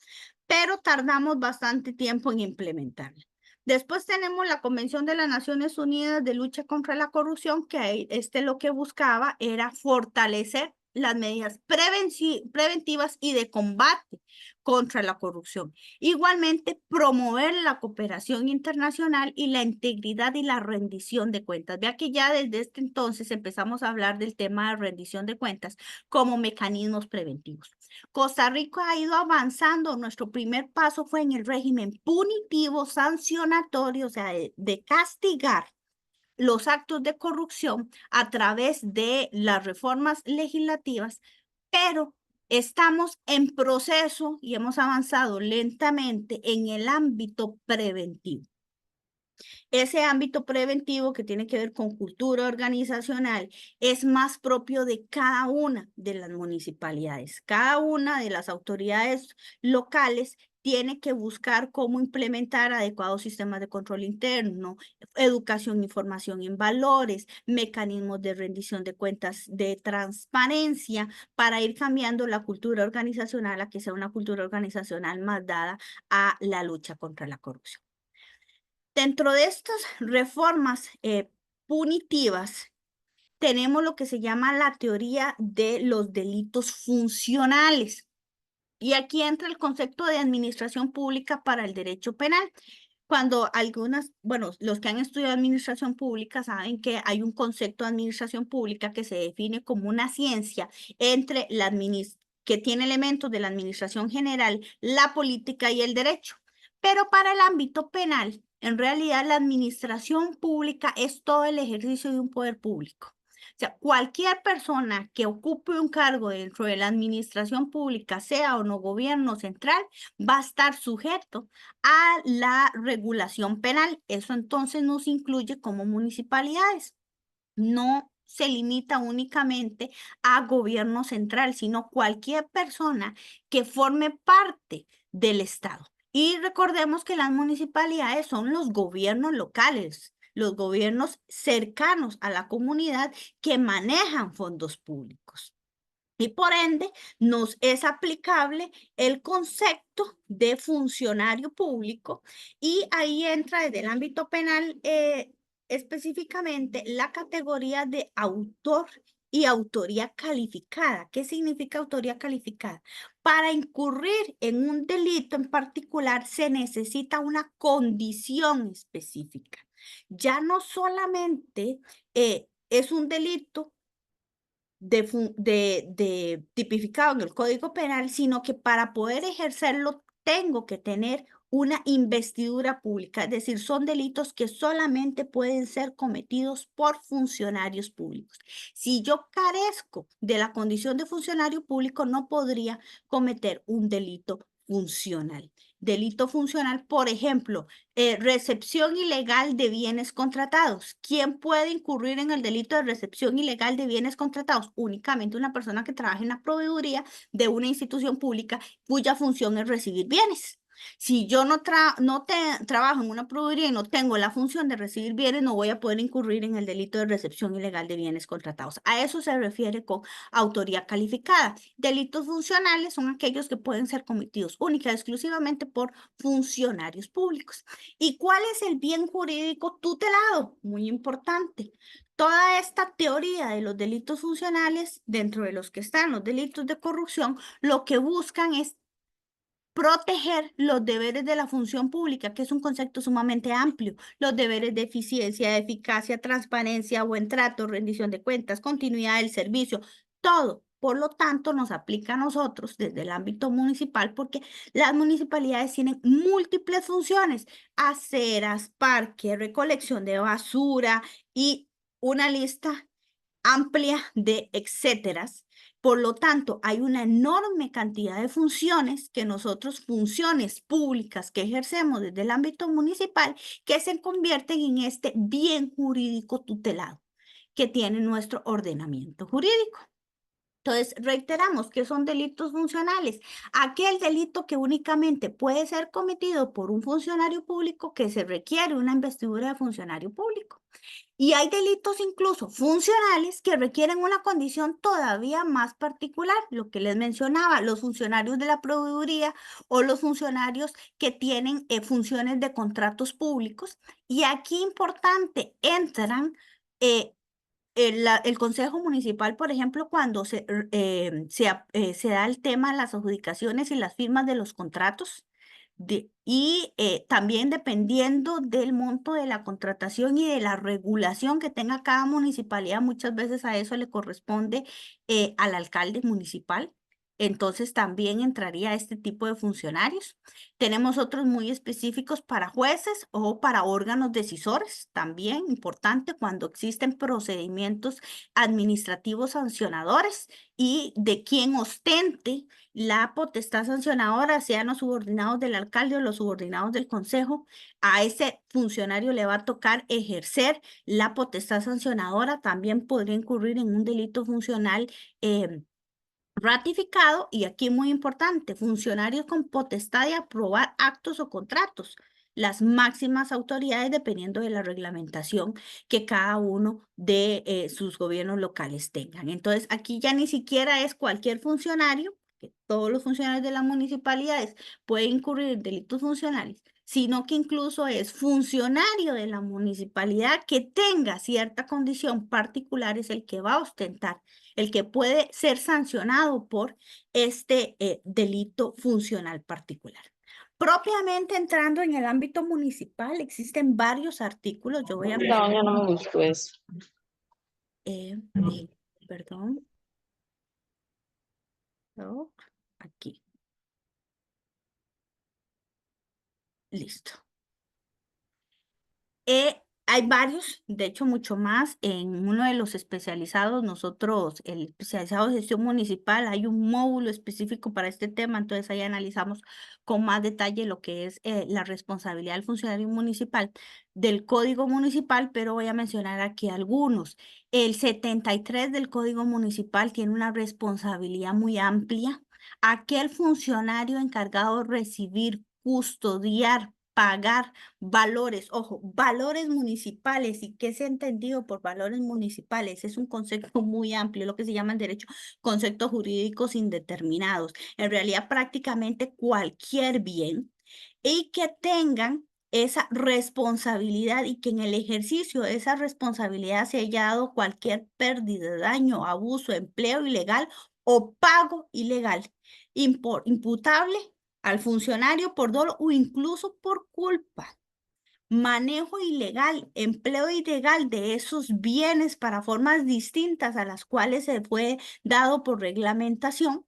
[SPEAKER 2] pero tardamos bastante tiempo en implementarla. Después tenemos la Convención de las Naciones Unidas de Lucha contra la Corrupción, que lo que buscaba era fortalecer las medidas preventivas y de combate contra la corrupción. Igualmente, promover la cooperación internacional y la integridad y la rendición de cuentas. Vea que ya desde este entonces empezamos a hablar del tema de rendición de cuentas como mecanismos preventivos. Costa Rica ha ido avanzando. Nuestro primer paso fue en el régimen punitivo, sancionatorio, o sea, de castigar los actos de corrupción a través de las reformas legislativas, pero estamos en proceso y hemos avanzado lentamente en el ámbito preventivo. Ese ámbito preventivo que tiene que ver con cultura organizacional es más propio de cada una de las municipalidades. Cada una de las autoridades locales tiene que buscar cómo implementar adecuados sistemas de control interno, educación y formación en valores, mecanismos de rendición de cuentas de transparencia para ir cambiando la cultura organizacional a que sea una cultura organizacional más dada a la lucha contra la corrupción. Dentro de estas reformas punitivas, tenemos lo que se llama la teoría de los delitos funcionales. Y aquí entra el concepto de administración pública para el derecho penal. Cuando bueno, los que han estudiado administración pública saben que hay un concepto de administración pública que se define como una ciencia entre que tiene elementos de la administración general, la política y el derecho. Pero para el ámbito penal, en realidad la administración pública es todo el ejercicio de un poder público. O sea, cualquier persona que ocupe un cargo dentro de la administración pública, sea o no gobierno central, va a estar sujeto a la regulación penal. Eso entonces nos incluye como municipalidades. No se limita únicamente a gobierno central, sino cualquier persona que forme parte del Estado. Y recordemos que las municipalidades son los gobiernos locales, los gobiernos cercanos a la comunidad que manejan fondos públicos. Y por ende, nos es aplicable el concepto de funcionario público y ahí entra desde el ámbito penal específicamente la categoría de autor y autoría calificada. ¿Qué significa autoría calificada? Para incurrir en un delito en particular se necesita una condición específica. Ya no solamente es un delito tipificado en el Código Penal, sino que para poder ejercerlo tengo que tener una investidura pública, es decir, son delitos que solamente pueden ser cometidos por funcionarios públicos. Si yo carezco de la condición de funcionario público, no podría cometer un delito funcional. Delito funcional, por ejemplo, recepción ilegal de bienes contratados. ¿Quién puede incurrir en el delito de recepción ilegal de bienes contratados? Únicamente una persona que trabaje en la proveeduría de una institución pública cuya función es recibir bienes. Si yo trabajo en una proveeduría y no tengo la función de recibir bienes, no voy a poder incurrir en el delito de recepción ilegal de bienes contratados. A eso se refiere con autoría calificada. Delitos funcionales son aquellos que pueden ser cometidos única y exclusivamente por funcionarios públicos. ¿Y cuál es el bien jurídico tutelado? Muy importante. Toda esta teoría de los delitos funcionales, dentro de los que están los delitos de corrupción, lo que buscan es proteger los deberes de la función pública, que es un concepto sumamente amplio. Los deberes de eficiencia, eficacia, transparencia, buen trato, rendición de cuentas, continuidad del servicio, todo. Por lo tanto, nos aplica a nosotros desde el ámbito municipal porque las municipalidades tienen múltiples funciones: aceras, parque, recolección de basura y una lista amplia de etcéteras. Por lo tanto, hay una enorme cantidad de funciones funciones públicas que ejercemos desde el ámbito municipal, que se convierten en este bien jurídico tutelado que tiene nuestro ordenamiento jurídico. Entonces, reiteramos que son delitos funcionales. Aquel delito que únicamente puede ser cometido por un funcionario público que se requiere una investidura de funcionario público. Y hay delitos incluso funcionales que requieren una condición todavía más particular, lo que les mencionaba, los funcionarios de la proveeduría o los funcionarios que tienen funciones de contratos públicos. Y aquí importante, entran el Consejo Municipal, por ejemplo, cuando se da el tema de las adjudicaciones y las firmas de los contratos, también dependiendo del monto de la contratación y de la regulación que tenga cada municipalidad, muchas veces a eso le corresponde al alcalde municipal. Entonces también entraría este tipo de funcionarios. Tenemos otros muy específicos para jueces o para órganos decisores, también importante cuando existen procedimientos administrativos sancionadores y de quien ostente la potestad sancionadora, sean los subordinados del alcalde o los subordinados del consejo, a ese funcionario le va a tocar ejercer la potestad sancionadora, también podría incurrir en un delito funcional ratificado, y aquí muy importante, funcionarios con potestad de aprobar actos o contratos, las máximas autoridades dependiendo de la reglamentación que cada uno de sus gobiernos locales tengan. Entonces, aquí ya ni siquiera es cualquier funcionario, que todos los funcionarios de las municipalidades pueden incurrir en delitos funcionales, sino que incluso es funcionario de la municipalidad que tenga cierta condición particular, es el que va a ostentar, el que puede ser sancionado por este delito funcional particular. Propiamente entrando en el ámbito municipal, existen varios artículos. Yo voy a
[SPEAKER 1] No,
[SPEAKER 2] mencionar,
[SPEAKER 1] ya no me gustó eso.
[SPEAKER 2] eh, perdón, no, aquí, listo. Hay varios, de hecho mucho más. En uno de los especializados, nosotros, el especializado de gestión municipal, hay un módulo específico para este tema, entonces ahí analizamos con más detalle lo que es la responsabilidad del funcionario municipal del Código Municipal, pero voy a mencionar aquí algunos. El 73 del Código Municipal tiene una responsabilidad muy amplia. Aquel funcionario encargado de recibir, custodiar, pagar valores, ojo, valores municipales. ¿Y qué se ha entendido por valores municipales? Es un concepto muy amplio, lo que se llama en derecho conceptos jurídicos indeterminados. En realidad, prácticamente cualquier bien y que tengan esa responsabilidad y que en el ejercicio de esa responsabilidad se haya dado cualquier pérdida, daño, abuso, empleo ilegal o pago ilegal imputable al funcionario por dolo o incluso por culpa. Manejo ilegal, empleo ilegal de esos bienes para formas distintas a las cuales se fue dado por reglamentación.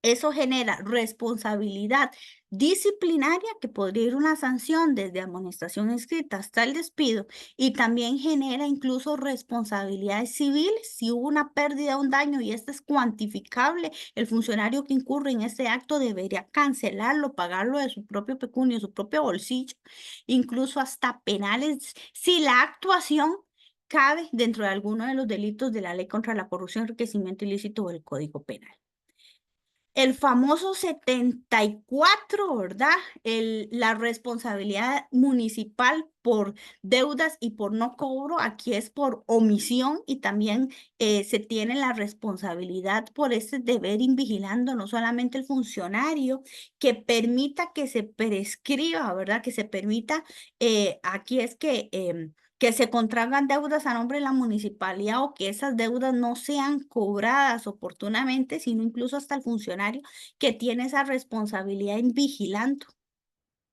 [SPEAKER 2] Eso genera responsabilidad disciplinaria, que podría ir una sanción desde amonestación escrita hasta el despido, y también genera incluso responsabilidades civiles. Si hubo una pérdida, un daño y este es cuantificable, el funcionario que incurre en este acto debería cancelarlo, pagarlo de su propio pecunio, de su propio bolsillo, incluso hasta penales si la actuación cabe dentro de alguno de los delitos de la Ley contra la Corrupción, Enriquecimiento Ilícito o el Código Penal. El famoso 74, ¿verdad? La responsabilidad municipal por deudas y por no cobro, aquí es por omisión, y también se tiene la responsabilidad por ese deber invigilando no solamente el funcionario, que permita que se prescriba, ¿verdad? Que se permita, aquí es que se contraigan deudas a nombre de la municipalidad o que esas deudas no sean cobradas oportunamente, sino incluso hasta el funcionario que tiene esa responsabilidad en vigilando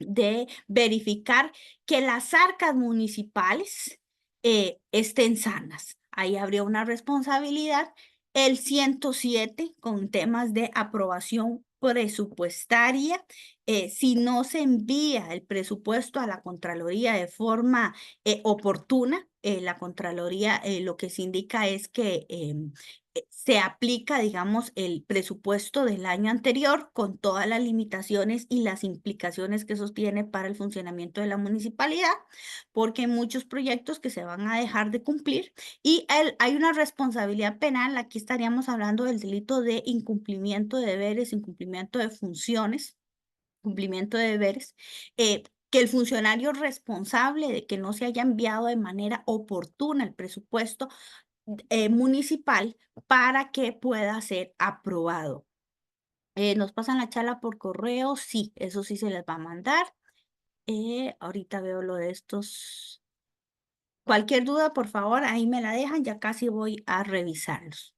[SPEAKER 2] de verificar que las arcas municipales estén sanas. Ahí habría una responsabilidad. El 107 con temas de aprobación presupuestaria. Si no se envía el presupuesto a la Contraloría de forma oportuna, la Contraloría lo que se indica es que se aplica, digamos, el presupuesto del año anterior con todas las limitaciones y las implicaciones que eso tiene para el funcionamiento de la municipalidad, porque hay muchos proyectos que se van a dejar de cumplir y hay una responsabilidad penal. Aquí estaríamos hablando del delito de incumplimiento de deberes, incumplimiento de funciones, cumplimiento de deberes, que el funcionario responsable de que no se haya enviado de manera oportuna el presupuesto municipal para que pueda ser aprobado. ¿Nos pasan la charla por correo? Sí, eso sí se les va a mandar. Ahorita veo lo de estos. Cualquier duda, por favor, ahí me la dejan, ya casi voy a revisarlos.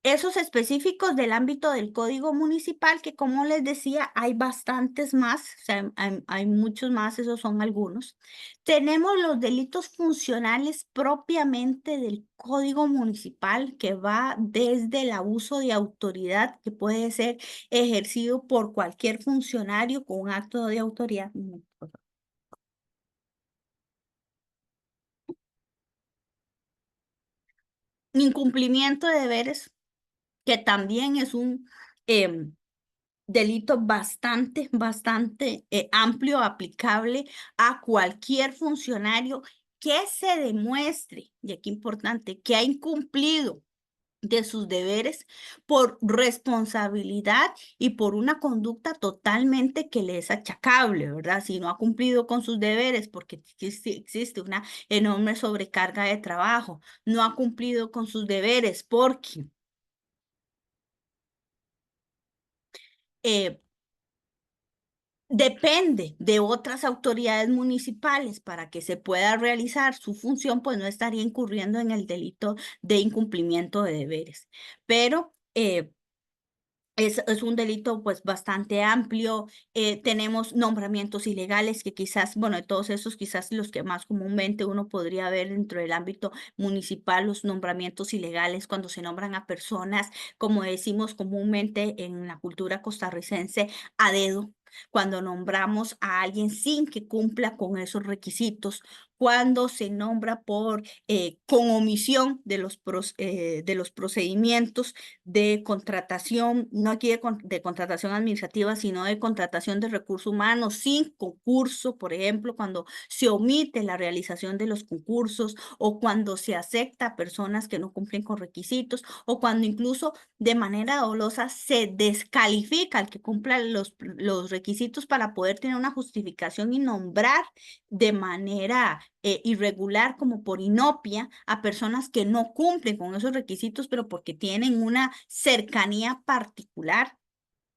[SPEAKER 2] Esos específicos del ámbito del Código Municipal, que como les decía, hay bastantes más, o sea, hay muchos más, esos son algunos. Tenemos los delitos funcionales propiamente del Código Municipal, que va desde el abuso de autoridad, que puede ser ejercido por cualquier funcionario con un acto de autoridad. Incumplimiento de deberes, que también es un em, delito bastante amplio, aplicable a cualquier funcionario que se demuestre, y aquí importante, que ha incumplido de sus deberes por responsabilidad y por una conducta totalmente que le es achacable, ¿verdad? Si no ha cumplido con sus deberes porque existe una enorme sobrecarga de trabajo, no ha cumplido con sus deberes porque eh, depende de otras autoridades municipales para que se pueda realizar su función, pues no estaría incurriendo en el delito de incumplimiento de deberes. Pero es un delito pues bastante amplio. Tenemos nombramientos ilegales que quizás, bueno, de todos esos quizás los que más comúnmente uno podría ver dentro del ámbito municipal, los nombramientos ilegales cuando se nombran a personas, como decimos comúnmente en la cultura costarricense, a dedo. Cuando nombramos a alguien sin que cumpla con esos requisitos, cuando se nombra con omisión de los procedimientos de contratación, no aquí de contratación administrativa, sino de contratación de recursos humanos sin concurso, por ejemplo, cuando se omite la realización de los concursos o cuando se acepta a personas que no cumplen con requisitos o cuando incluso de manera dolosa se descalifica al que cumpla los requisitos para poder tener una justificación y nombrar de manera irregular como por inopia a personas que no cumplen con esos requisitos, pero porque tienen una cercanía particular.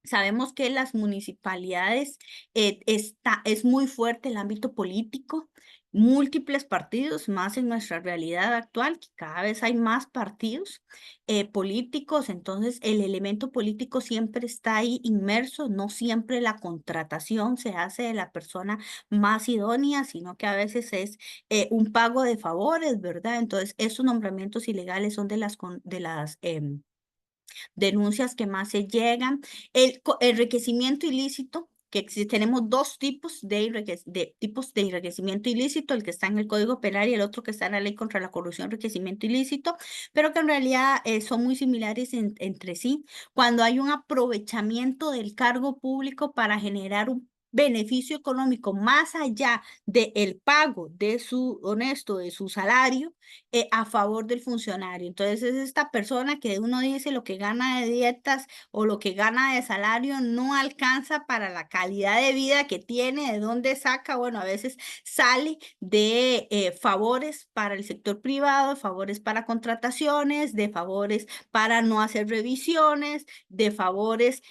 [SPEAKER 2] Sabemos que las municipalidades es muy fuerte el ámbito político, múltiples partidos, más en nuestra realidad actual, que cada vez hay más partidos políticos, entonces el elemento político siempre está ahí inmerso, no siempre la contratación se hace de la persona más idónea, sino que a veces es un pago de favores, ¿verdad? Entonces, esos nombramientos ilegales son de las denuncias que más se llegan. El enriquecimiento ilícito, que tenemos dos tipos tipos de enriquecimiento ilícito, el que está en el Código Penal y el otro que está en la Ley contra la Corrupción, enriquecimiento ilícito, pero que en realidad son muy similares entre sí. Cuando hay un aprovechamiento del cargo público para generar un beneficio económico más allá del pago de de su salario, a favor del funcionario. Entonces es esta persona que uno dice lo que gana de dietas o lo que gana de salario no alcanza para la calidad de vida que tiene, de dónde saca, bueno, a veces sale de favores para el sector privado, favores para contrataciones, de favores para no hacer revisiones, de favores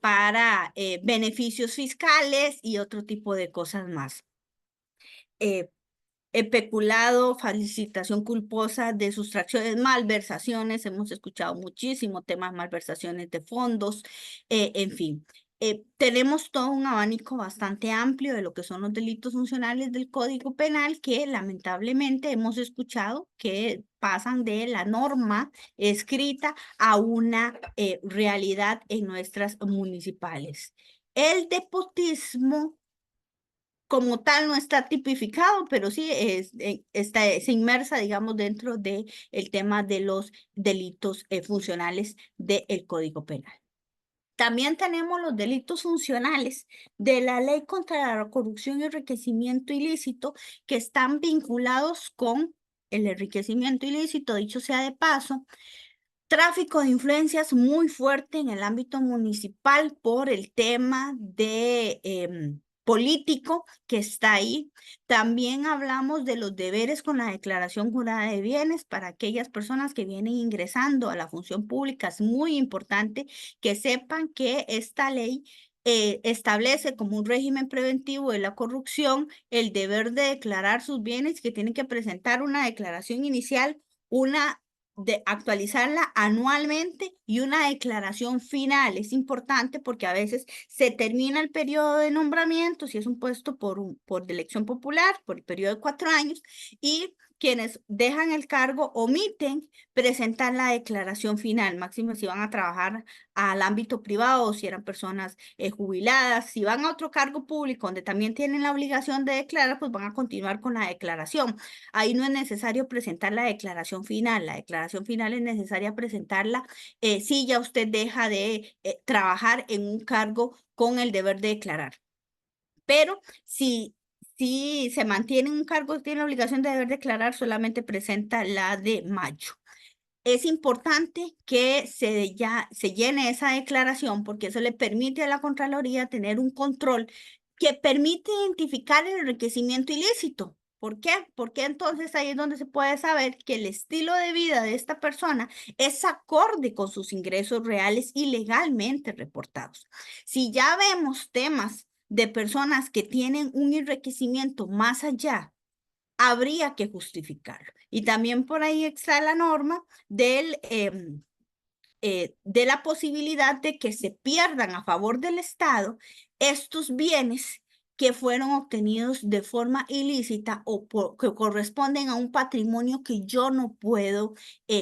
[SPEAKER 2] para beneficios fiscales y otro tipo de cosas más. Eh, Peculado, felicitación culposa de sustracciones, malversaciones, hemos escuchado muchísimo temas malversaciones de fondos, en fin. Tenemos todo un abanico bastante amplio de lo que son los delitos funcionales del Código Penal que lamentablemente hemos escuchado que pasan de la norma escrita a una realidad en nuestras municipales. El nepotismo como tal no está tipificado, pero sí se inmersa, digamos, dentro del tema de los delitos funcionales del Código Penal. También tenemos los delitos funcionales de la Ley contra la Corrupción y Enriquecimiento Ilícito que están vinculados con el enriquecimiento ilícito, dicho sea de paso, tráfico de influencias muy fuerte en el ámbito municipal por el tema de político que está ahí. También hablamos de los deberes con la declaración jurada de bienes para aquellas personas que vienen ingresando a la función pública. Es muy importante que sepan que esta ley establece como un régimen preventivo de la corrupción el deber de declarar sus bienes, que tienen que presentar una declaración inicial, una de actualizarla anualmente y una declaración final. Es importante porque a veces se termina el periodo de nombramiento, si es un puesto por elección popular, por el periodo de 4 años, y quienes dejan el cargo omiten presentar la declaración final, máximo si van a trabajar al ámbito privado o si eran personas jubiladas. Si van a otro cargo público donde también tienen la obligación de declarar, pues van a continuar con la declaración. Ahí no es necesario presentar la declaración final. La declaración final es necesaria presentarla si ya usted deja de trabajar en un cargo con el deber de declarar. Pero si se mantiene en un cargo, tiene la obligación de deber declarar, solamente presenta la de mayo. Es importante que se llene esa declaración porque eso le permite a la Contraloría tener un control que permite identificar el enriquecimiento ilícito. ¿Por qué? Porque entonces ahí es donde se puede saber que el estilo de vida de esta persona es acorde con sus ingresos reales y legalmente reportados. Si ya vemos temas de personas que tienen un enriquecimiento más allá, habría que justificarlo. Y también por ahí está la norma de la posibilidad de que se pierdan a favor del Estado estos bienes que fueron obtenidos de forma ilícita o que corresponden a un patrimonio que yo no puedo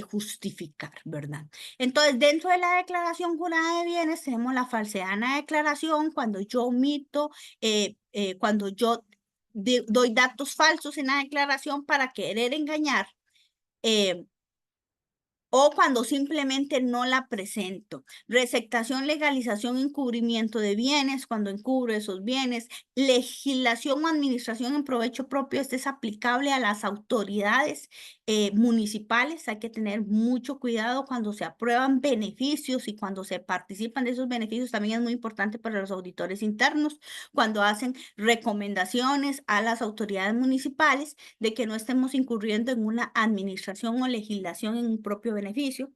[SPEAKER 2] justificar, ¿verdad? Entonces, dentro de la declaración jurada de bienes tenemos la falsedad en la declaración, cuando yo omito, cuando yo doy datos falsos en la declaración para querer engañar. eh, o cuando simplemente no la presento. Receptación, legalización, encubrimiento de bienes, cuando encubro esos bienes. Legislación o administración en provecho propio, este es aplicable a las autoridades municipales. Hay que tener mucho cuidado cuando se aprueban beneficios y cuando se participan de esos beneficios. También es muy importante para los auditores internos, cuando hacen recomendaciones a las autoridades municipales de que no estemos incurriendo en una administración o legislación en un propio beneficio.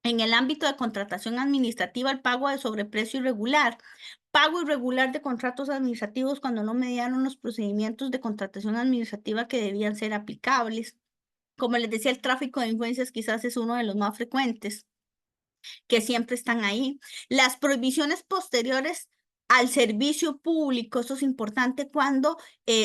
[SPEAKER 2] En el ámbito de contratación administrativa, el pago de sobreprecio irregular. Pago irregular de contratos administrativos cuando no mediaron los procedimientos de contratación administrativa que debían ser aplicables. Como les decía, el tráfico de influencias quizás es uno de los más frecuentes, que siempre están ahí. Las prohibiciones posteriores al servicio público, esto es importante cuando,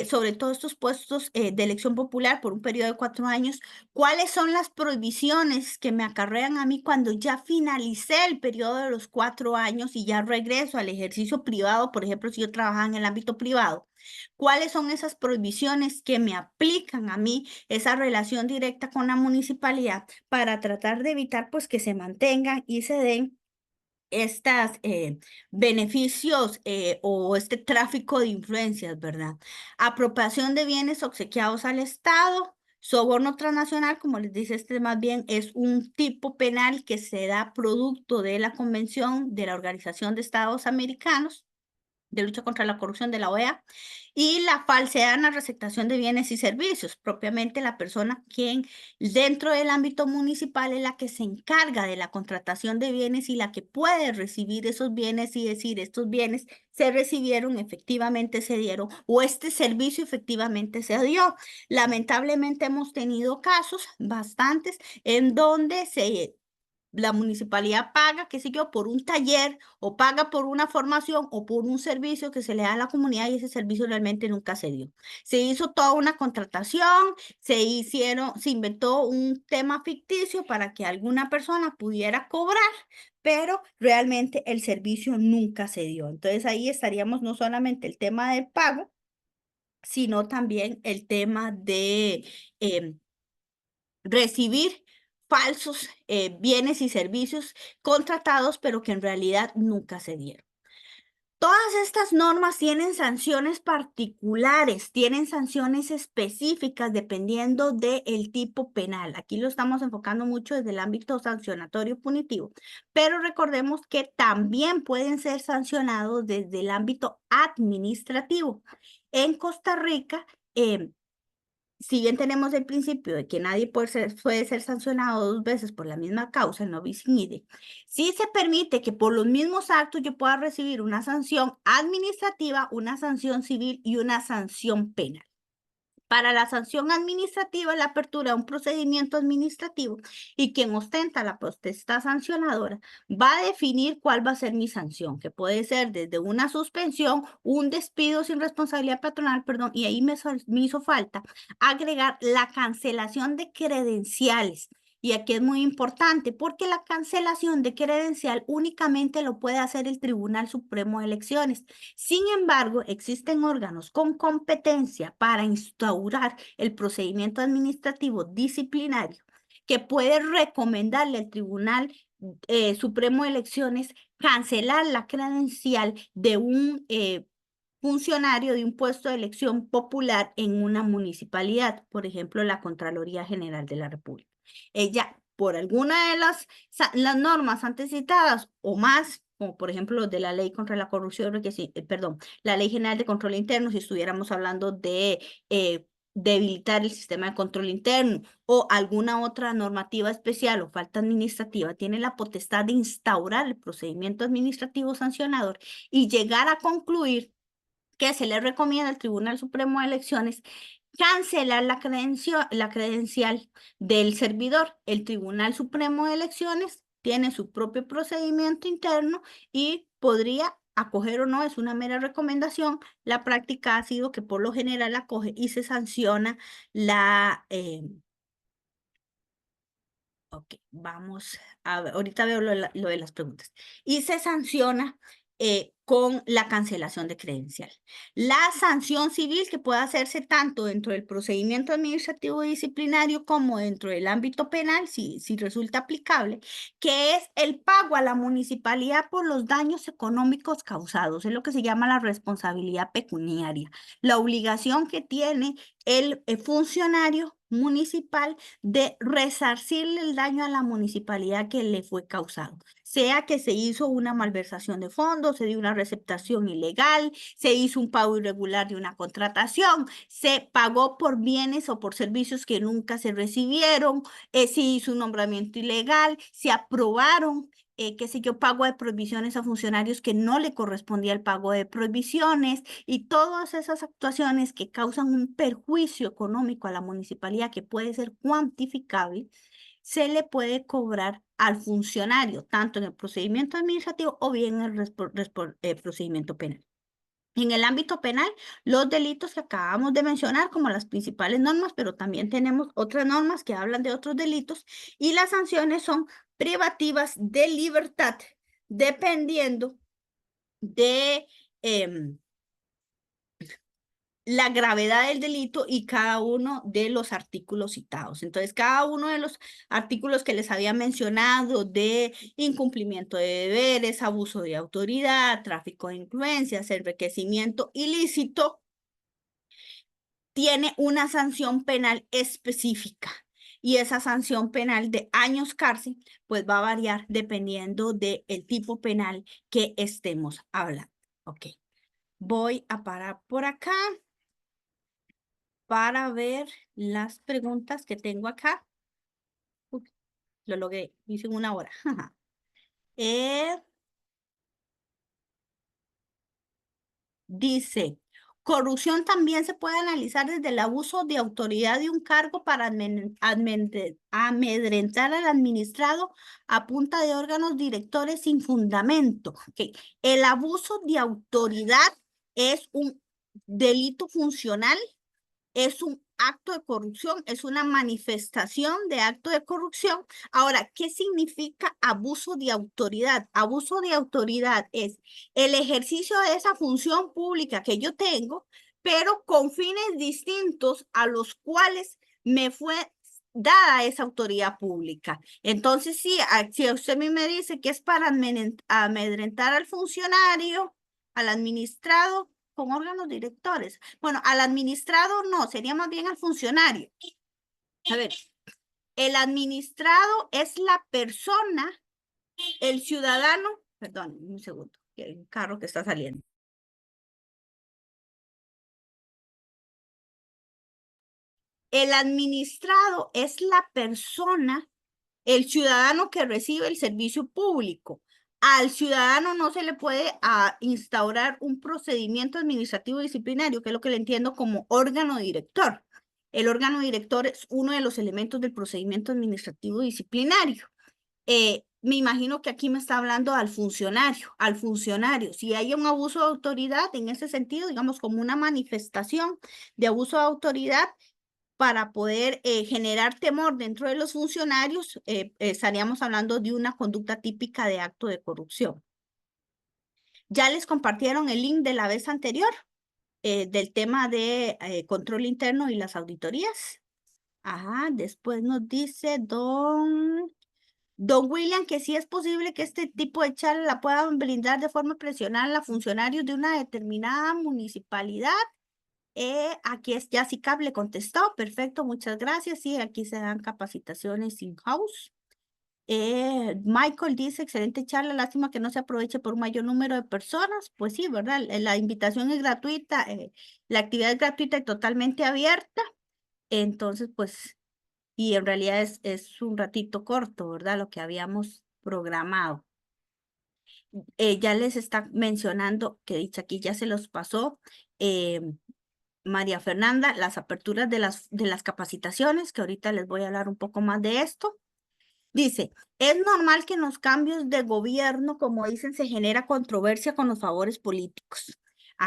[SPEAKER 2] sobre todo estos puestos de elección popular por un periodo de 4 años, ¿cuáles son las prohibiciones que me acarrean a mí cuando ya finalicé el periodo de los 4 años y ya regreso al ejercicio privado? Por ejemplo, si yo trabajaba en el ámbito privado, ¿cuáles son esas prohibiciones que me aplican a mí esa relación directa con la municipalidad para tratar de evitar pues que se mantengan y se den estos beneficios o este tráfico de influencias, ¿verdad? Apropiación de bienes obsequiados al Estado. Soborno transnacional, como les dice, este más bien es un tipo penal que se da producto de la Convención de la Organización de Estados Americanos de lucha contra la corrupción de la OEA, y la falsedad en la receptación de bienes y servicios, propiamente la persona quien dentro del ámbito municipal es la que se encarga de la contratación de bienes y la que puede recibir esos bienes y decir estos bienes se recibieron, efectivamente se dieron o este servicio efectivamente se dio. Lamentablemente hemos tenido casos bastantes en donde la municipalidad paga, qué sé yo, por un taller o paga por una formación o por un servicio que se le da a la comunidad y ese servicio realmente nunca se dio. Se hizo toda una contratación, se inventó un tema ficticio para que alguna persona pudiera cobrar, pero realmente el servicio nunca se dio. Entonces ahí estaríamos no solamente el tema del pago, sino también el tema de em, recibir falsos bienes y servicios contratados, pero que en realidad nunca se dieron. Todas estas normas tienen sanciones particulares, tienen sanciones específicas dependiendo del tipo penal. Aquí lo estamos enfocando mucho desde el ámbito sancionatorio punitivo, pero recordemos que también pueden ser sancionados desde el ámbito administrativo. En Costa Rica, si bien tenemos el principio de que nadie puede ser sancionado 2 veces por la misma causa, el no bis in idem, sí se permite que por los mismos actos yo pueda recibir una sanción administrativa, una sanción civil y una sanción penal. Para la sanción administrativa, la apertura de un procedimiento administrativo y quien ostenta la potestad sancionadora va a definir cuál va a ser mi sanción, que puede ser desde una suspensión, un despido sin responsabilidad patronal, perdón, y ahí me hizo falta agregar la cancelación de credenciales. Y aquí es muy importante porque la cancelación de credencial únicamente lo puede hacer el Tribunal Supremo de Elecciones. Sin embargo, existen órganos con competencia para instaurar el procedimiento administrativo disciplinario que puede recomendarle al Tribunal Supremo de Elecciones cancelar la credencial de un funcionario de un puesto de elección popular en una municipalidad, por ejemplo, la Contraloría General de la República. Ella, por alguna de las normas antes citadas o más, como por ejemplo de la ley contra la corrupción, perdón, la ley general de control interno, si estuviéramos hablando de debilitar el sistema de control interno o alguna otra normativa especial o falta administrativa, tiene la potestad de instaurar el procedimiento administrativo sancionador y llegar a concluir que se le recomienda al Tribunal Supremo de Elecciones cancelar la credencial del servidor. El Tribunal Supremo de Elecciones tiene su propio procedimiento interno y podría acoger o no, es una mera recomendación. La práctica ha sido que por lo general acoge y se sanciona la... Ok, vamos a ver, ahorita veo lo de las preguntas. Y se sanciona con la cancelación de credencial. La sanción civil que puede hacerse tanto dentro del procedimiento administrativo disciplinario como dentro del ámbito penal, si resulta aplicable, que es el pago a la municipalidad por los daños económicos causados. Es lo que se llama la responsabilidad pecuniaria. La obligación que tiene el funcionario municipal de resarcirle el daño a la municipalidad que le fue causado, sea que se hizo una malversación de fondos, se dio una receptación ilegal, se hizo un pago irregular de una contratación, se pagó por bienes o por servicios que nunca se recibieron, se hizo un nombramiento ilegal, se aprobaron qué sé yo, pago de prohibiciones a funcionarios que no le correspondía el pago de prohibiciones y todas esas actuaciones que causan un perjuicio económico a la municipalidad que puede ser cuantificable, se le puede cobrar al funcionario, tanto en el procedimiento administrativo o bien en el procedimiento penal. En el ámbito penal, los delitos que acabamos de mencionar como las principales normas, pero también tenemos otras normas que hablan de otros delitos y las sanciones son privativas de libertad, dependiendo de la gravedad del delito y cada uno de los artículos citados. Entonces, cada uno de los artículos que les había mencionado de incumplimiento de deberes, abuso de autoridad, tráfico de influencias, enriquecimiento ilícito, tiene una sanción penal específica. Y esa sanción penal de años cárcel, pues va a variar dependiendo del tipo penal que estemos hablando. Ok, voy a parar por acá para ver las preguntas que tengo acá. Lo logré, hice en 1 hora. eh, Dice, corrupción también se puede analizar desde el abuso de autoridad de un cargo para amedrentar al administrado a punta de órganos directores sin fundamento. Okay. El abuso de autoridad es un delito funcional, es un acto de corrupción, es una manifestación de acto de corrupción. Ahora, ¿qué significa abuso de autoridad? Abuso de autoridad es el ejercicio de esa función pública que yo tengo, pero con fines distintos a los cuales me fue dada esa autoridad pública. Entonces, si usted a mí me dice que es para amedrentar al funcionario, Al administrado con órganos directores. Bueno, al administrado no, sería más bien al funcionario. A ver, el administrado es la persona, el ciudadano, perdón, un segundo, que hay un carro que está saliendo. El administrado es la persona, el ciudadano que recibe el servicio público. Al ciudadano no se le puede instaurar un procedimiento administrativo disciplinario, que es lo que le entiendo como órgano director. El órgano director es uno de los elementos del procedimiento administrativo disciplinario. Me imagino que aquí me está hablando al funcionario, al funcionario. Si hay un abuso de autoridad en ese sentido, digamos como una manifestación de abuso de autoridad, para poder generar temor dentro de los funcionarios, estaríamos hablando de una conducta típica de acto de corrupción. Ya les compartieron el link de la vez anterior del tema de control interno y las auditorías. Ajá, después nos dice Don William que sí es posible que este tipo de charla la puedan brindar de forma presional a funcionarios de una determinada municipalidad. Aquí es Jessica, le contestó. Perfecto, muchas gracias. Sí, aquí se dan capacitaciones in-house. Michael dice, excelente charla, lástima que no se aproveche por un mayor número de personas. Pues sí, ¿verdad? La invitación es gratuita, la actividad es gratuita y totalmente abierta. Entonces, pues, y en realidad es un ratito corto, ¿verdad? Lo que habíamos programado. Ya les está mencionando, que dicho aquí ya se los pasó, María Fernanda, las aperturas de las capacitaciones, que ahorita les voy a hablar un poco más de esto. Dice, es normal que en los cambios de gobierno, como dicen, se genera controversia con los favores políticos.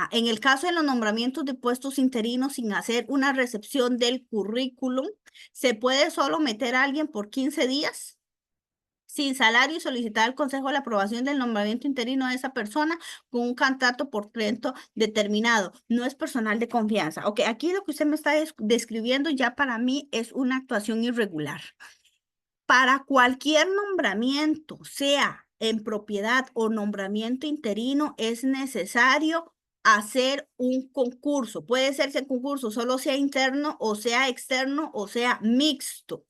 [SPEAKER 2] En el caso de los nombramientos de puestos interinos sin hacer una recepción del currículum, ¿se puede solo meter a alguien por 15 días? Sin salario y solicitar al Consejo la aprobación del nombramiento interino de esa persona con un contrato por tiempo determinado. No es personal de confianza. Ok, aquí lo que usted me está describiendo ya para mí es una actuación irregular. Para cualquier nombramiento, sea en propiedad o nombramiento interino, es necesario hacer un concurso. Puede ser que el concurso solo sea interno o sea externo o sea mixto.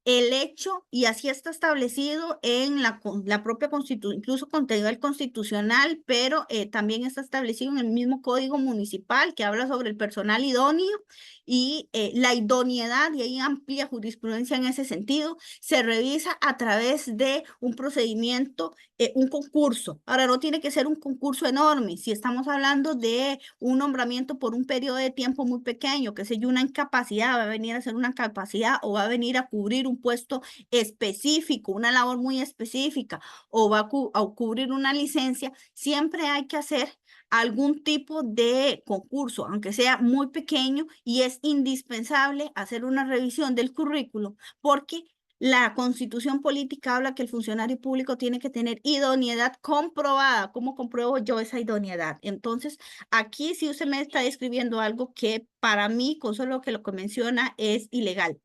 [SPEAKER 2] El hecho, y así está establecido en la propia Constitución, incluso contenido el constitucional, pero también está establecido en el mismo Código Municipal que habla sobre el personal idóneo y la idoneidad, y hay amplia jurisprudencia en ese sentido, se revisa a través de un procedimiento, un concurso. Ahora, no tiene que ser un concurso enorme. Si estamos hablando de un nombramiento por un periodo de tiempo muy pequeño, que sé yo, una incapacidad, va a venir a hacer una capacidad o va a venir a cubrir un puesto específico, una labor muy específica, o va a cubrir una licencia, siempre hay que hacer algún tipo de concurso, aunque sea muy pequeño, y es indispensable hacer una revisión del currículo porque la Constitución política habla que el funcionario público tiene que tener idoneidad comprobada. ¿Cómo compruebo yo esa idoneidad? Entonces, aquí sí usted me está describiendo algo que para mí, con solo que lo que menciona, es ilegal.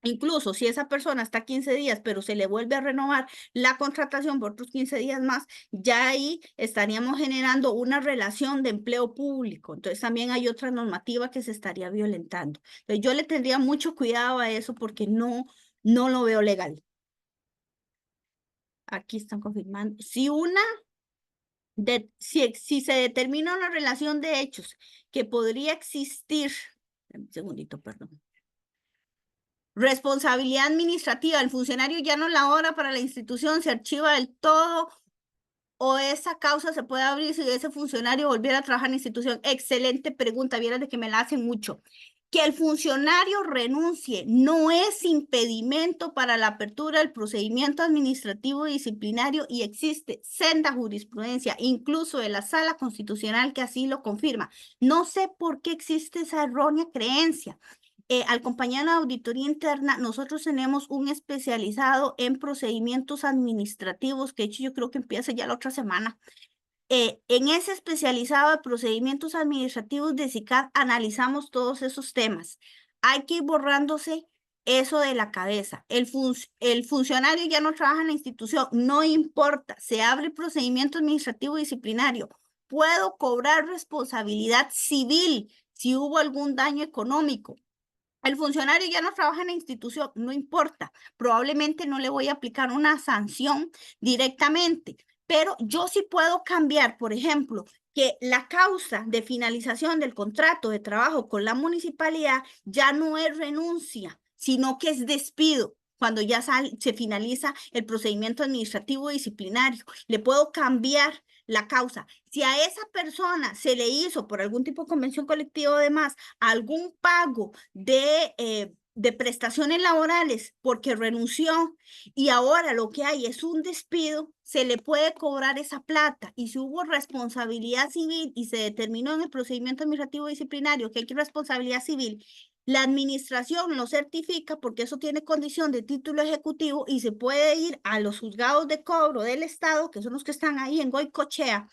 [SPEAKER 2] Incluso si esa persona está 15 días, pero se le vuelve a renovar la contratación por otros 15 días más, ya ahí estaríamos generando una relación de empleo público. Entonces también hay otra normativa que se estaría violentando. Entonces yo le tendría mucho cuidado a eso porque no lo veo legal. Aquí están confirmando. Si se determina una relación de hechos que podría existir, un segundito, perdón. Responsabilidad administrativa, el funcionario ya no labora para la institución, se archiva del todo o esa causa se puede abrir si ese funcionario volviera a trabajar en la institución. Excelente pregunta, vieras de que me la hacen mucho. Que el funcionario renuncie no es impedimento para la apertura del procedimiento administrativo disciplinario y existe senda jurisprudencia, incluso de la Sala Constitucional que así lo confirma. No sé por qué existe esa errónea creencia. Al compañero de auditoría interna, nosotros tenemos un especializado en procedimientos administrativos, que de hecho yo creo que empieza ya la otra semana. En ese especializado de procedimientos administrativos de SICAD analizamos todos esos temas. Hay que ir borrándose eso de la cabeza. El funcionario ya no trabaja en la institución, no importa, se abre el procedimiento administrativo disciplinario. puedo cobrar responsabilidad civil si hubo algún daño económico. El funcionario ya no trabaja en la institución, no importa. Probablemente no le voy a aplicar una sanción directamente, pero yo sí puedo cambiar, por ejemplo, que la causa de finalización del contrato de trabajo con la municipalidad ya no es renuncia, sino que es despido. Cuando ya se finaliza el procedimiento administrativo disciplinario, le puedo cambiar la causa. Si a esa persona se le hizo por algún tipo de convención colectiva o demás algún pago de prestaciones laborales porque renunció y ahora lo que hay es un despido, se le puede cobrar esa plata. Y si hubo responsabilidad civil y se determinó en el procedimiento administrativo disciplinario que hay responsabilidad civil, la administración lo certifica porque eso tiene condición de título ejecutivo y se puede ir a los juzgados de cobro del Estado, que son los que están ahí en Goicochea,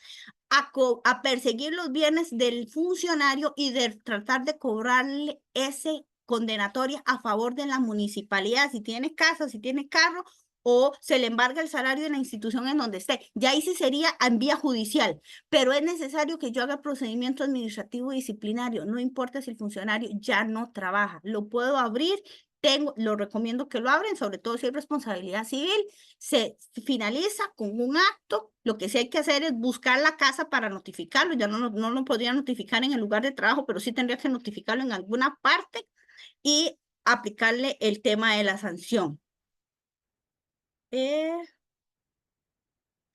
[SPEAKER 2] a perseguir los bienes del funcionario y de tratar de cobrarle ese condenatoria a favor de la municipalidad, si tiene casa, si tiene carro, o se le embarga el salario de la institución en donde esté. Ya ahí sí sería en vía judicial, pero es necesario que yo haga procedimiento administrativo disciplinario, no importa si el funcionario ya no trabaja, lo puedo abrir. Lo recomiendo que lo abren, sobre todo si hay responsabilidad civil, se finaliza con un acto, lo que sí hay que hacer es buscar la casa para notificarlo, ya no lo podría notificar en el lugar de trabajo, pero sí tendría que notificarlo en alguna parte y aplicarle el tema de la sanción. Eh,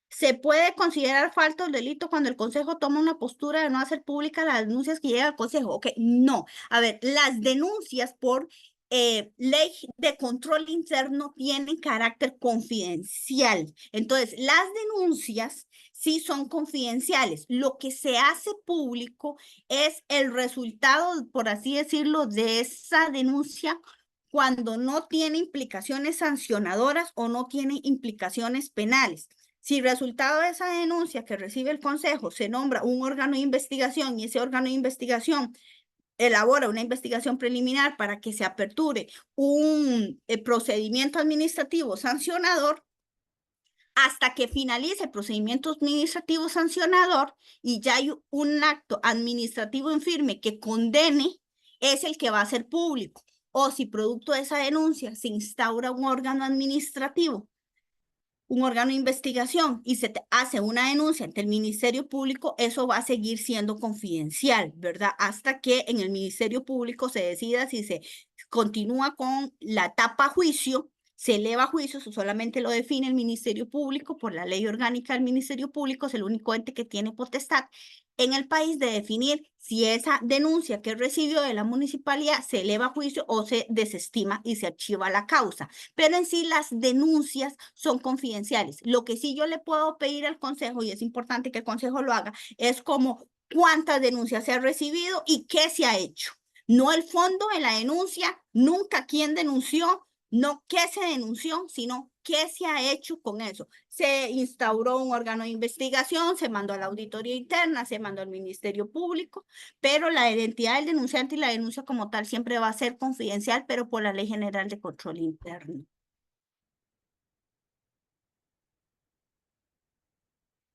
[SPEAKER 2] ¿Se puede considerar falta el delito cuando el Consejo toma una postura de no hacer públicas las denuncias que llegan al Consejo? Ok, no. A ver, las denuncias por ley de control interno tienen carácter confidencial. Entonces, las denuncias sí son confidenciales. Lo que se hace público es el resultado, por así decirlo, de esa denuncia cuando no tiene implicaciones sancionadoras o no tiene implicaciones penales. Si resultado de esa denuncia que recibe el Consejo se nombra un órgano de investigación y ese órgano de investigación elabora una investigación preliminar para que se aperture un procedimiento administrativo sancionador, hasta que finalice el procedimiento administrativo sancionador y ya hay un acto administrativo en firme que condene, es el que va a ser público. O si producto de esa denuncia se instaura un órgano de investigación y se hace una denuncia ante el Ministerio Público, eso va a seguir siendo confidencial, ¿verdad? Hasta que en el Ministerio Público se decida si se continúa con la etapa juicio, se eleva a juicio, eso solamente lo define el Ministerio Público por la ley orgánica del Ministerio Público, es el único ente que tiene potestad en el país de definir si esa denuncia que recibió de la municipalidad se eleva a juicio o se desestima y se archiva la causa. Pero en sí las denuncias son confidenciales. Lo que sí yo le puedo pedir al Consejo, y es importante que el Consejo lo haga, es como cuántas denuncias se ha recibido y qué se ha hecho. No el fondo de la denuncia, nunca quién denunció, no qué se denunció, sino qué se ha hecho con eso. Se instauró un órgano de investigación, se mandó a la auditoría interna, se mandó al Ministerio Público, pero la identidad del denunciante y la denuncia como tal siempre va a ser confidencial, pero por la Ley General de Control Interno.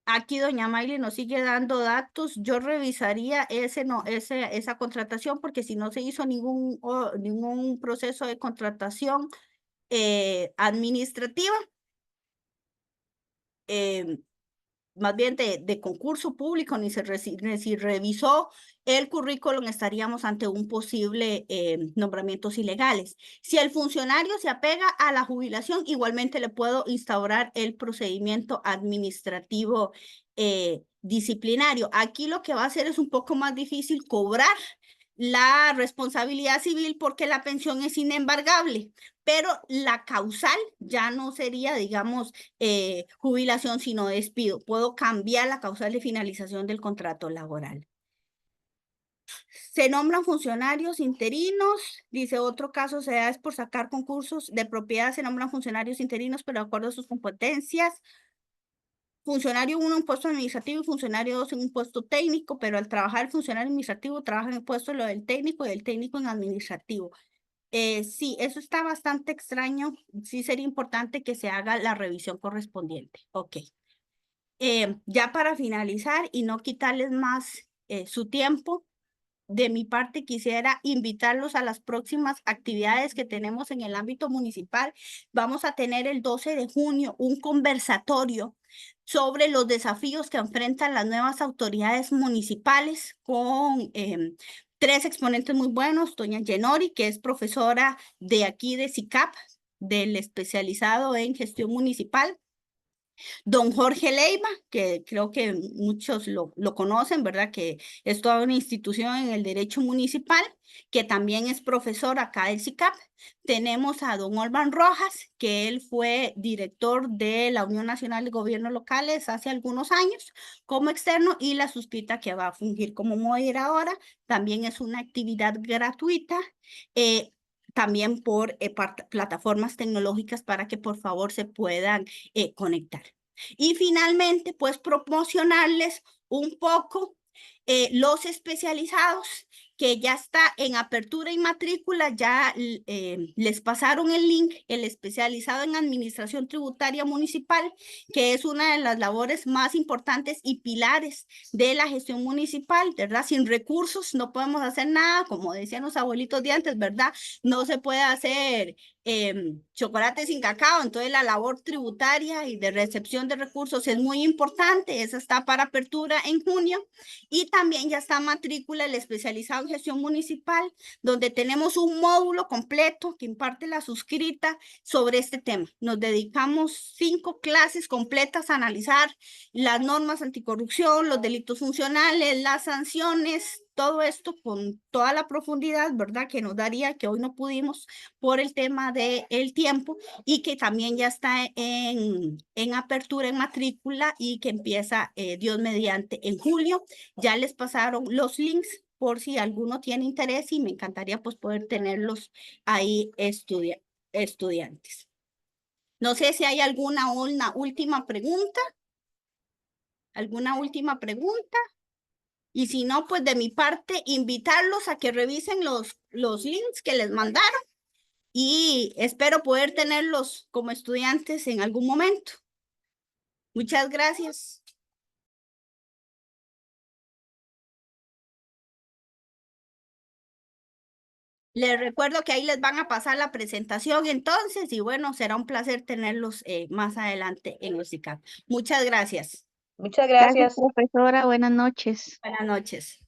[SPEAKER 2] Aquí doña Maile nos sigue dando datos. Yo revisaría esa contratación porque si no se hizo ningún proceso de contratación administrativa, eh, más bien de concurso público, ni si revisó el currículum, estaríamos ante un posible nombramientos ilegales. Si el funcionario se apega a la jubilación, igualmente le puedo instaurar el procedimiento administrativo disciplinario. Aquí lo que va a hacer es un poco más difícil cobrar la responsabilidad civil porque la pensión es inembargable, pero la causal ya no sería, digamos, jubilación, sino despido. Puedo cambiar la causal de finalización del contrato laboral. Se nombran funcionarios interinos, dice otro caso se da es por sacar concursos de propiedad, se nombran funcionarios interinos, pero de acuerdo a sus competencias. Funcionario 1 en puesto administrativo y funcionario 2 en un puesto técnico, pero al trabajar el funcionario administrativo trabaja en el puesto lo del técnico y el técnico en administrativo. Sí, eso está bastante extraño. Sí sería importante que se haga la revisión correspondiente. Ok. Ya para finalizar y no quitarles más su tiempo, de mi parte quisiera invitarlos a las próximas actividades que tenemos en el ámbito municipal. Vamos a tener el 12 de junio un conversatorio sobre los desafíos que enfrentan las nuevas autoridades municipales con 3 exponentes muy buenos. Doña Yenori, que es profesora de aquí de SICAP, del especializado en gestión municipal. Don Jorge Leiva, que creo que muchos lo conocen, ¿verdad? Que es toda una institución en el derecho municipal, que también es profesor acá del SICAP. Tenemos a don Olvan Rojas, que él fue director de la Unión Nacional de Gobiernos Locales hace algunos años como externo, y la suscrita que va a fungir como moderadora. También es una actividad gratuita. También por plataformas tecnológicas para que por favor se puedan conectar. Y finalmente, pues promocionarles un poco los especializados que ya está en apertura y matrícula, ya les pasaron el link, el especializado en administración tributaria municipal, que es una de las labores más importantes y pilares de la gestión municipal, ¿verdad? Sin recursos no podemos hacer nada, como decían los abuelitos de antes, ¿verdad? No se puede hacer chocolate sin cacao, entonces la labor tributaria y de recepción de recursos es muy importante, esa está para apertura en junio, y también ya está matrícula el especializado en gestión municipal, donde tenemos un módulo completo que imparte la suscrita sobre este tema. Nos dedicamos 5 clases completas a analizar las normas anticorrupción, los delitos funcionales, las sanciones, todo esto con toda la profundidad, ¿verdad? Que nos daría, que hoy no pudimos por el tema del tiempo, y que también ya está en apertura, en matrícula, y que empieza Dios mediante en julio. Ya les pasaron los links por si alguno tiene interés, y me encantaría pues poder tenerlos ahí estudiantes. No sé si hay alguna última pregunta. ¿Alguna última pregunta? Y si no, pues de mi parte, invitarlos a que revisen los links que les mandaron, y espero poder tenerlos como estudiantes en algún momento. Muchas gracias. Les recuerdo que ahí les van a pasar la presentación entonces, y bueno, será un placer tenerlos más adelante en los ICAP. Muchas gracias.
[SPEAKER 1] Muchas
[SPEAKER 3] Gracias,
[SPEAKER 1] gracias.
[SPEAKER 3] profesora. Buenas noches.
[SPEAKER 2] Buenas noches.